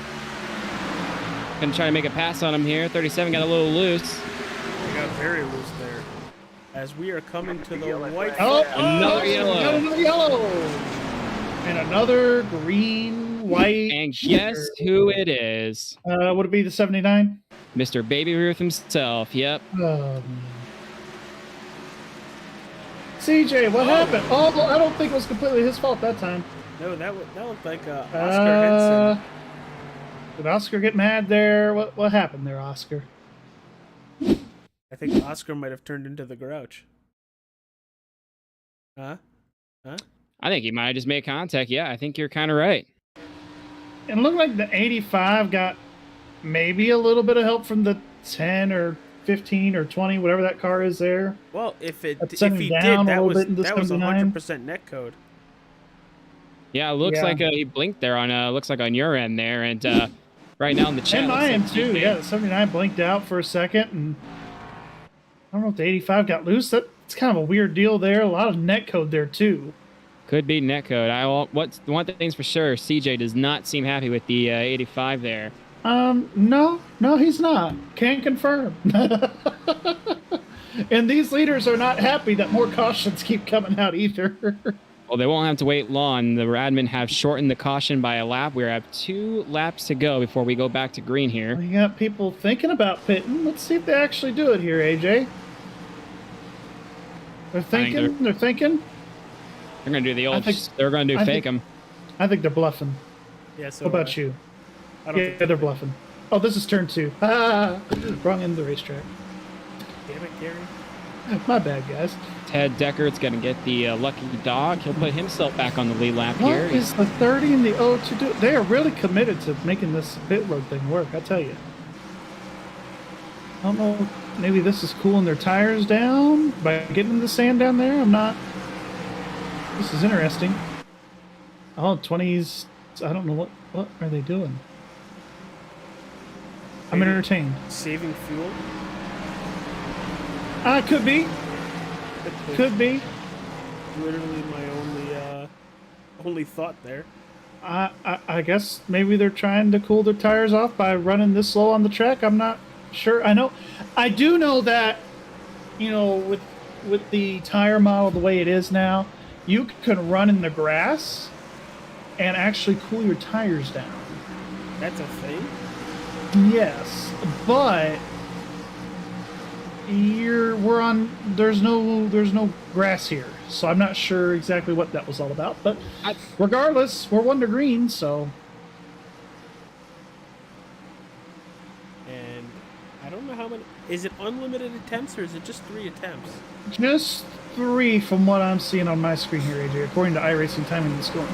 Gonna try to make a pass on him here. 37 got a little loose. He got very loose there. As we are coming to the white. Another yellow. Got another yellow. And another green, white. And guess who it is? Would it be the 79? Mr. Baby Ruth himself. Yep. CJ, what happened? Oh, I don't think it was completely his fault that time. No, that looked like Oscar Henson. Did Oscar get mad there? What happened there, Oscar? I think Oscar might have turned into the Grouch. Huh? I think he might have just made contact. Yeah, I think you're kind of right. It looked like the 85 got maybe a little bit of help from the 10 or 15 or 20, whatever that car is there. Well, if he did, that was 100% netcode. Yeah, it looks like he blinked there on looks like on your end there, and right now in the chat. And I am too. Yeah, the 79 blinked out for a second, and I don't know if the 85 got loose. That It's kind of a weird deal there. A lot of netcode there too. Could be netcode. One thing's for sure, CJ does not seem happy with the 85 there. No, he's not. Can't confirm. And these leaders are not happy that more cautions keep coming out either. Well, they won't have to wait long. The admin have shortened the caution by a lap. We have 2 laps to go before we go back to green here. We got people thinking about pitting. Let's see if they actually do it here, AJ. They're thinking. They're thinking. They're going to do the old. They're going to do fake them. I think they're bluffing. Yeah. So, what about you? I don't Yeah, they're bluffing. Oh, this is turn 2. Wrong end of the racetrack. Damn it, Gary. My bad, guys. Ted Deckert's going to get the lucky dog. He'll put himself back on the lead lap What here. is the 30 and the O2 do? They are really committed to making this pit road thing work, I tell you. I don't know, maybe this is cooling their tires down by getting the sand down there? I'm not... This is interesting. Oh, 20s... I don't know what are they doing? I'm entertained. Saving fuel? Could be. Could be. Literally my only thought there. I guess maybe they're trying to cool their tires off by running this slow on the track. I'm not sure. I do know that, you know, with the tire model the way it is now, you can run in the grass and actually cool your tires down. That's a thing? Yes, but there's no grass here, so I'm not sure exactly what that was all about. But regardless, we're 1 to green, so. And I don't know how many. Is it unlimited attempts or is it just 3 attempts? Just 3 from what I'm seeing on my screen here, AJ, according to iRacing timing and scoring.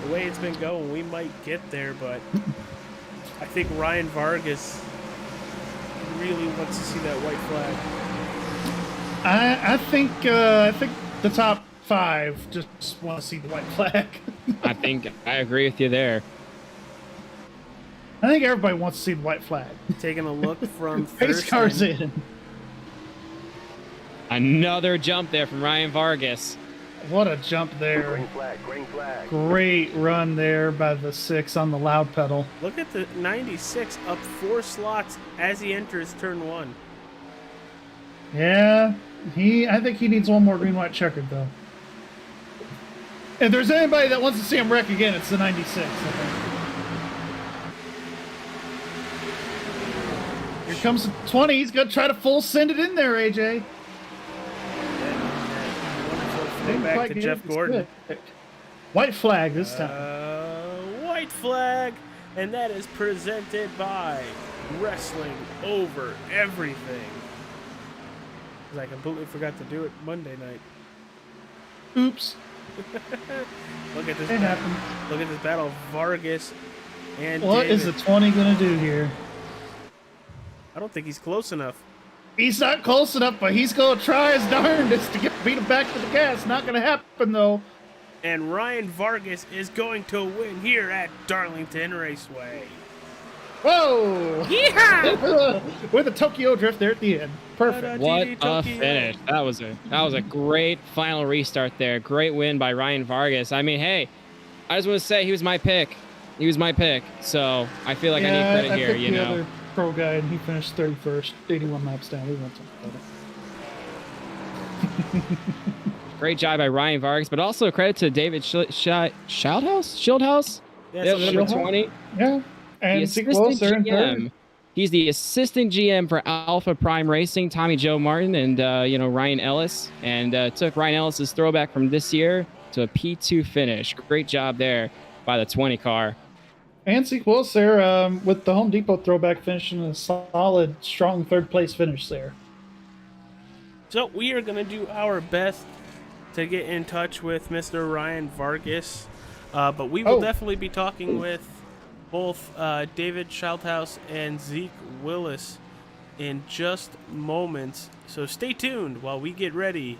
The way it's been going, we might get there, but I think Ryan Vargas really wants to see that white flag. I think the top 5 just want to see the white flag. I agree with you there. I think everybody wants to see the white flag. Taking a look from Pace cars in. Another jump there from Ryan Vargas. What a jump there. Green flag, green flag. Great run there by the 6 on the loud pedal. Look at the 96 up 4 slots as he enters turn 1. Yeah, I think he needs one more green white checkered though. If there's anybody that wants to see him wreck again, it's the 96, I think. Here comes the 20. He's gonna try to full send it in there, AJ. Go back to Jeff Gordon. White flag this time. White flag, and that is presented by Wrestling Over Everything. Because I completely forgot to do it Monday night. Oops. Look at this. It happened. Look at this battle, Vargas and What David. is the 20 gonna do here? I don't think he's close enough. He's not close enough, but he's gonna try his darndest to beat him back to the gas. Not gonna happen though. And Ryan Vargas is going to win here at Darlington Raceway. Whoa! Yeah! With a Tokyo drift there at the end. Perfect. What a finish. That was a great final restart there. Great win by Ryan Vargas. I mean, hey, I just want to say he was my pick. He was my pick. So I feel like I need credit here, you know. Other pro guy, and he finished 31st, 81 laps down. We want to Great job by Ryan Vargas, but also credit to David Shieldhouse? Yes, Number 20. Yeah. And assistant GM. He's the assistant GM for Alpha Prime Racing, Tommy Joe Martin, and Ryan Ellis, and took Ryan Ellis's throwback from this year to a P2 finish. Great job there by the 20 car. And Sequels there with the Home Depot throwback finishing a solid, strong third place finish there. So we are going to do our best to get in touch with Mr. Ryan Vargas, but we will definitely be talking with both David Schaldhaus and Zeke Willis in just moments. So stay tuned while we get ready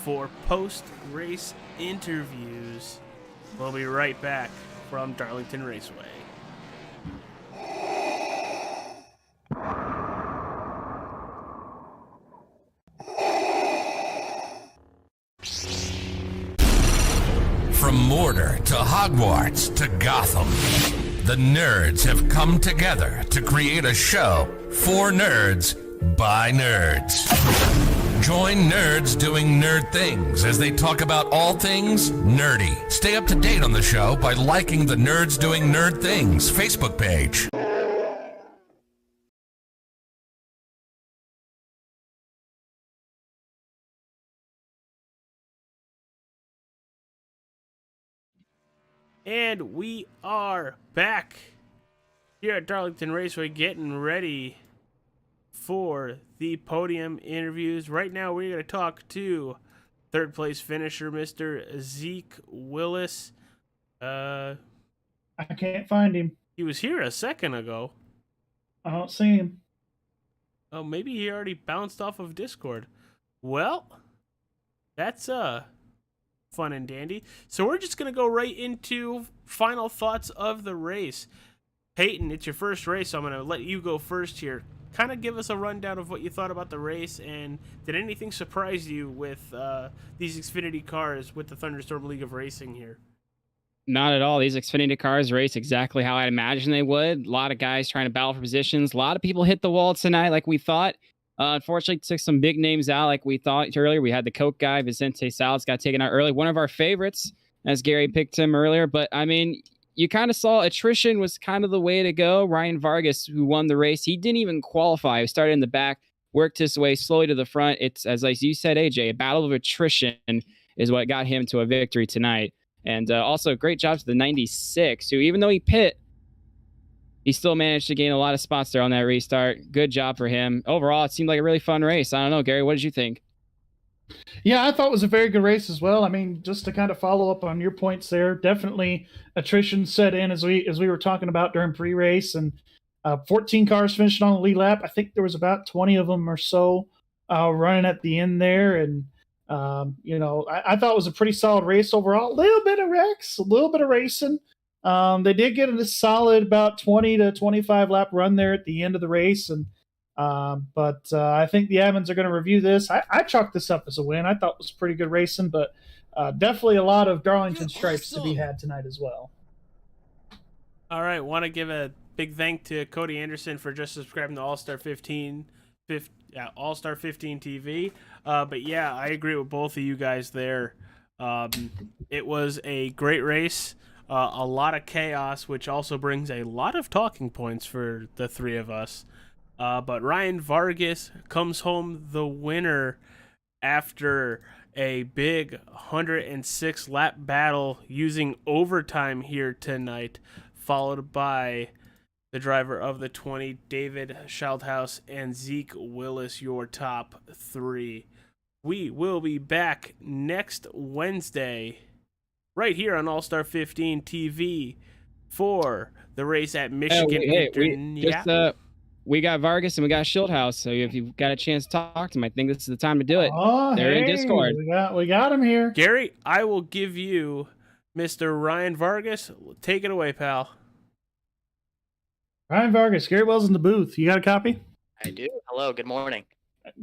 for post-race interviews. We'll be right back from Darlington Raceway. Hogwarts to Gotham. The nerds have come together to create a show for nerds by nerds. Join nerds doing nerd things as they talk about all things nerdy. Stay up to date on the show by liking the Nerds Doing Nerd Things Facebook page. And we are back here at Darlington Raceway getting ready for the podium interviews. Right now we're going to talk to third place finisher, Mr. Zeke Willis. I can't find him. He was here a second ago. I don't see him. Oh, maybe he already bounced off of Discord. Well, that's fun and dandy. So we're just going to go right into final thoughts of the race. Peyton, it's your first race, so I'm going to let you go first here. Kind of give us a rundown of what you thought about the race, and did anything surprise you with these Xfinity cars with the Thunderstorm League of Racing here? Not at all. These Xfinity cars race exactly how I imagined they would. A lot of guys trying to battle for positions. A lot of people hit the wall tonight like we thought. Unfortunately, took some big names out like we thought earlier. We had the Coke guy, Vicente Salas, got taken out early. One of our favorites, as Gary picked him earlier. But, I mean, you kind of saw attrition was kind of the way to go. Ryan Vargas, who won the race, he didn't even qualify. He started in the back, worked his way slowly to the front. It's, as like you said, AJ, a battle of attrition is what got him to a victory tonight. And also, great job to the 96, who, even though he pit, he still managed to gain a lot of spots there on that restart. Good job for him. Overall, it seemed like a really fun race. I don't know, Gary, what did you think? Yeah, I thought it was a very good race as well. I mean, just to kind of follow up on your points there, definitely attrition set in as we were talking about during pre-race, and 14 cars finished on the lead lap. I think there was about 20 of them or so running at the end there, and I thought it was a pretty solid race overall. A little bit of wrecks, a little bit of racing. They did get a solid about 20 to 25 lap run there at the end of the race, and but I think the admins are going to review this. I chalked this up as a win. I thought it was pretty good racing, but definitely a lot of Darlington stripes to be had tonight as well. All right, want to give a big thank to Cody Anderson for just subscribing to All-Star 15 TV. But yeah, I agree with both of you guys there. It was a great race, a lot of chaos, which also brings a lot of talking points for the three of us. But Ryan Vargas comes home the winner after a big 106 lap battle using overtime here tonight, followed by the driver of the 20, David Schaldhaus, and Zeke Willis, your top three. We will be back next Wednesday right here on All-Star 15 TV for the race at Michigan. We got Vargas and we got Schildhaus, so if you've got a chance to talk to him, I think this is the time to do it. Oh, they're in Discord. We got him here. Gary, I will give you Mr. Ryan Vargas. Take it away, pal. Ryan Vargas, Gary Wells in the booth. You got a copy? I do. Hello, good morning.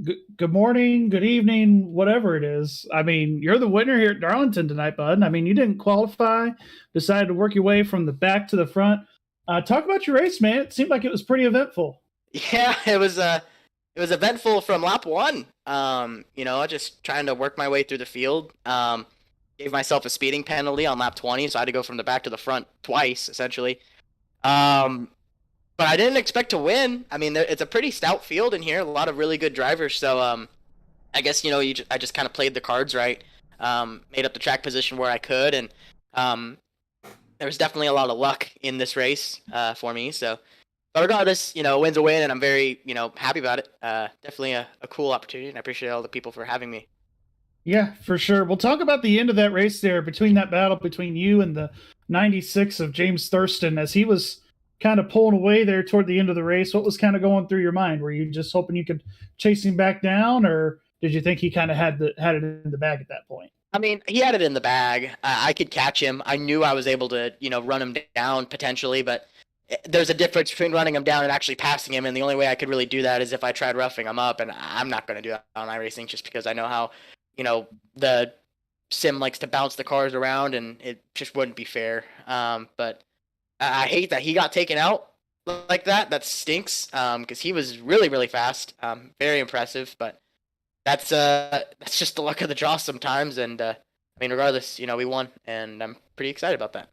Good morning, good evening, whatever it is. I mean, you're the winner here at Darlington tonight, bud. I mean, you didn't qualify, decided to work your way from the back to the front. Talk about your race, man. It seemed like it was pretty eventful. Yeah, it was eventful from lap one. Just trying to work my way through the field. Gave myself a speeding penalty on lap 20, so I had to go from the back to the front twice, essentially. But I didn't expect to win. I mean, it's a pretty stout field in here, a lot of really good drivers. So I guess I just kind of played the cards right, made up the track position where I could, and there was definitely a lot of luck in this race for me. So. But regardless, a win's a win, and I'm very, happy about it. Definitely a cool opportunity, and I appreciate all the people for having me. Yeah, for sure. We'll talk about the end of that race there, between that battle between you and the 96 of James Thurston, as he was kind of pulling away there toward the end of the race. What was kind of going through your mind? Were you just hoping you could chase him back down, or did you think he kind of had it in the bag at that point? I mean, he had it in the bag. I could catch him. I knew I was able to, run him down potentially, but there's a difference between running him down and actually passing him, and the only way I could really do that is if I tried roughing him up, and I'm not going to do that on iRacing just because I know how, the sim likes to bounce the cars around, and it just wouldn't be fair. But I hate that he got taken out like that. That stinks. Because he was really, really fast. Very impressive. But that's just the luck of the draw sometimes. And I mean, regardless, we won, and I'm pretty excited about that.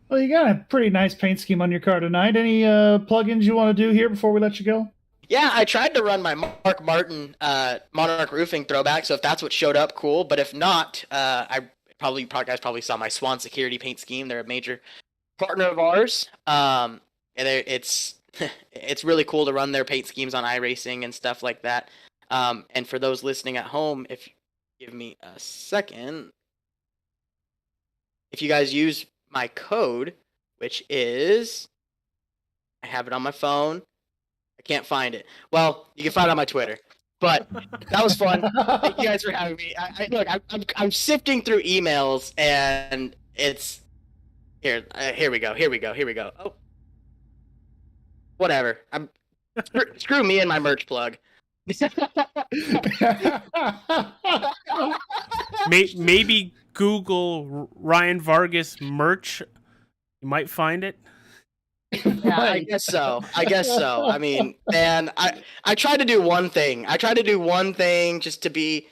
Well, you got a pretty nice paint scheme on your car tonight. Any plugins you want to do here before we let you go? Yeah, I tried to run my Mark Martin Monarch Roofing throwback, so if that's what showed up, cool. But if not, you guys probably saw my Swan Security paint scheme. They're a major partner of ours. And it's it's really cool to run their paint schemes on iRacing and stuff like that. And for those listening at home, if you give me a second, if you guys use my code, which is, I have it on my phone. I can't find it. Well, you can find it on my Twitter. But that was fun. Thank you guys for having me. Look, I'm sifting through emails, and it's here. Here we go. Oh, whatever. Screw me and my merch plug. Maybe Google Ryan Vargas merch. You might find it. Yeah, I guess so. I mean, man, I tried to do one thing. Just to be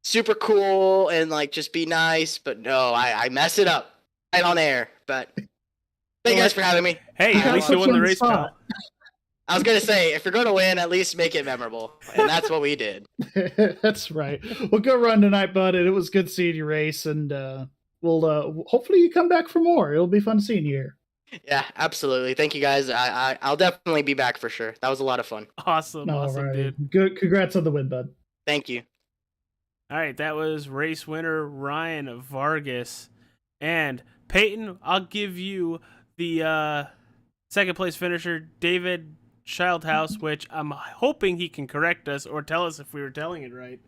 super cool and like just be nice, but no, I mess it up right on air. But thank you guys for having me. Hey, at least you won the race, pal. I was gonna say, if you're gonna win, at least make it memorable, and that's what we did. That's right. Well, go run tonight, bud. And it was good seeing you race, and we'll hopefully you come back for more. It'll be fun seeing you here. Yeah, absolutely. Thank you guys. I'll definitely be back for sure. That was a lot of fun. Awesome, right. Dude. Good. Congrats on the win, bud. Thank you. All right, that was race winner Ryan Vargas. And Peyton, I'll give you the second place finisher, David Childhouse, which I'm hoping he can correct us or tell us if we were telling it right.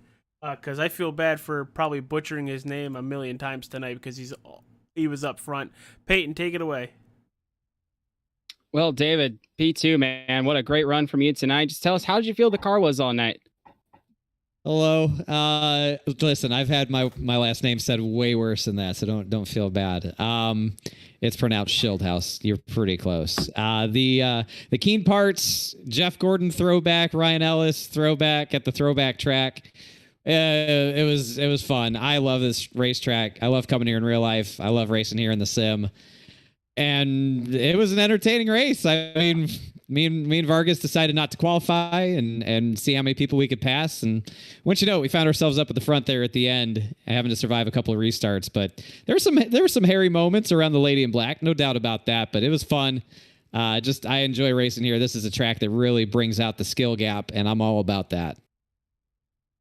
Because I feel bad for probably butchering his name a million times tonight because he was up front. Peyton, take it away. Well, David, P2, man, what a great run from you tonight. Just tell us, how did you feel the car was all night? Hello. Listen, I've had my last name said way worse than that, so don't feel bad. It's pronounced Schildhouse. You're pretty close. The Keen Parts, Jeff Gordon throwback, Ryan Ellis throwback at the throwback track. It was fun. I love this racetrack. I love coming here in real life. I love racing here in the sim. And it was an entertaining race. I mean, me and Vargas decided not to qualify and see how many people we could pass. And once you know, we found ourselves up at the front there at the end, having to survive a couple of restarts. But there were some hairy moments around the Lady in Black, no doubt about that. But it was fun. I enjoy racing here. This is a track that really brings out the skill gap, and I'm all about that.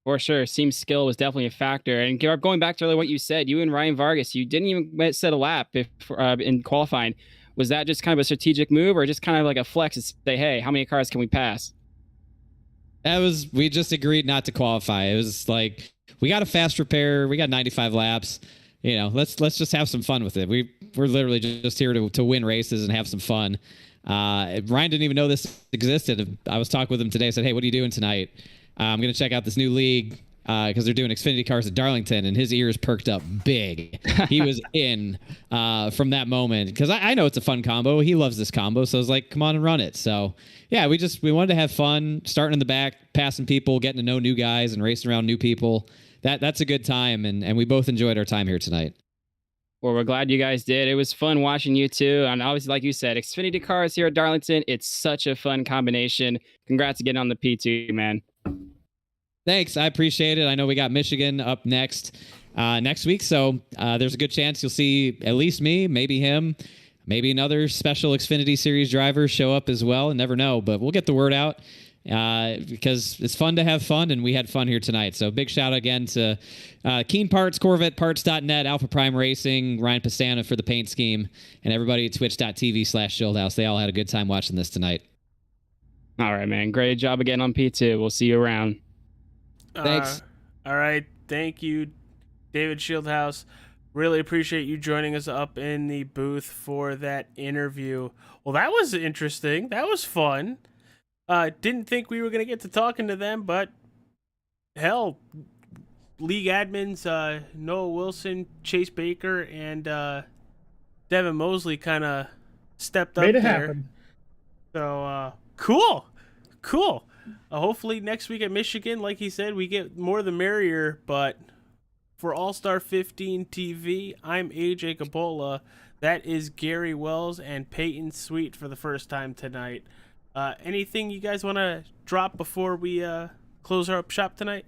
For sure. Seems skill was definitely a factor. And going back to what you said, you and Ryan Vargas, you didn't even set a lap in qualifying. Was that just kind of a strategic move or just kind of like a flex to say, hey, how many cars can we pass? We just agreed not to qualify. It was like, we got a fast repair. We got 95 laps. Let's just have some fun with it. We're literally just here to win races and have some fun. Ryan didn't even know this existed. I was talking with him today. I said, hey, what are you doing tonight? I'm going to check out this new league because they're doing Xfinity cars at Darlington, and his ears perked up big. He was in from that moment because I know it's a fun combo. He loves this combo, so I was like, come on and run it. So, yeah, we wanted to have fun, starting in the back, passing people, getting to know new guys, and racing around new people. That's a good time, and we both enjoyed our time here tonight. Well, we're glad you guys did. It was fun watching you two. And obviously, like you said, Xfinity cars here at Darlington, it's such a fun combination. Congrats again on the P2, man. Thanks. I appreciate it. I know we got Michigan up next week, so there's a good chance you'll see at least me, maybe him, maybe another special Xfinity Series driver show up as well. And never know, but we'll get the word out because it's fun to have fun, and we had fun here tonight. So big shout out again to Keen Parts, CorvetteParts.net, Alpha Prime Racing, Ryan Pastana for the paint scheme, and everybody at twitch.tv/Schildhouse. They all had a good time watching this tonight. All right, man. Great job again on P2. We'll see you around. Thanks. All right. Thank you, David Schildhouse. Really appreciate you joining us up in the booth for that interview. Well, that was interesting. That was fun. Didn't think we were going to get to talking to them, but hell, league admins, Noah Wilson, Chase Baker, and Devin Mosley kind of stepped up Made it there. happen. So, cool. Hopefully next week at Michigan, like he said, we get more the merrier. But for All-Star 15 TV, I'm AJ Capola. That is Gary Wells and Peyton Sweet for the first time tonight. Anything you guys want to drop before we close our up shop tonight?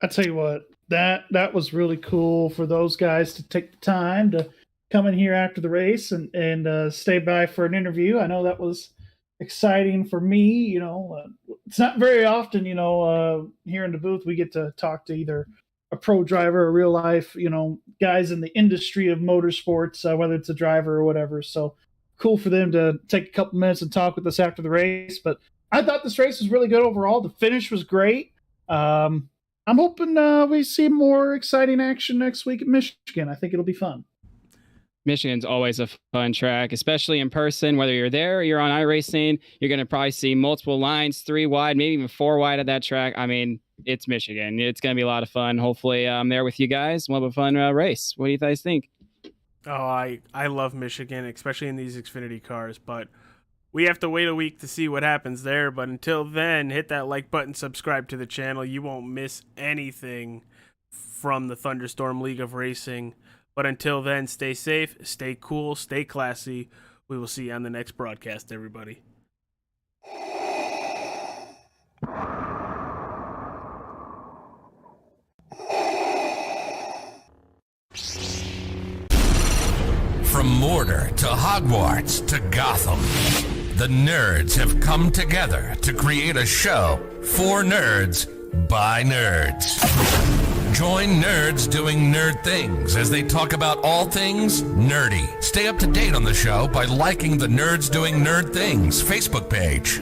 I tell you what, that was really cool for those guys to take the time to come in here after the race and stay by for an interview. I know that was exciting for me. You know, it's not very often, you know, here in the booth we get to talk to either a pro driver or real life, you know, guys in the industry of motorsports, whether it's a driver or whatever. So cool for them to take a couple minutes and talk with us after the race. But I thought this race was really good overall. The finish was great. I'm hoping we see more exciting action next week at Michigan. I think it'll be fun. Michigan's always a fun track, especially in person. Whether you're there or you're on iRacing, you're going to probably see multiple lines, 3 wide, maybe even 4 wide at that track. I mean, it's Michigan. It's going to be a lot of fun. Hopefully I'm there with you guys. We'll have a fun race. What do you guys think? Oh, I love Michigan, especially in these Xfinity cars, but we have to wait a week to see what happens there. But until then, hit that like button, subscribe to the channel. You won't miss anything from the Thunderstorm League of Racing. But until then, stay safe, stay cool, stay classy. We will see you on the next broadcast, everybody. From Mordor to Hogwarts to Gotham, the nerds have come together to create a show for nerds by nerds. Join nerds doing nerd things as they talk about all things nerdy. Stay up to date on the show by liking the Nerds Doing Nerd Things Facebook page.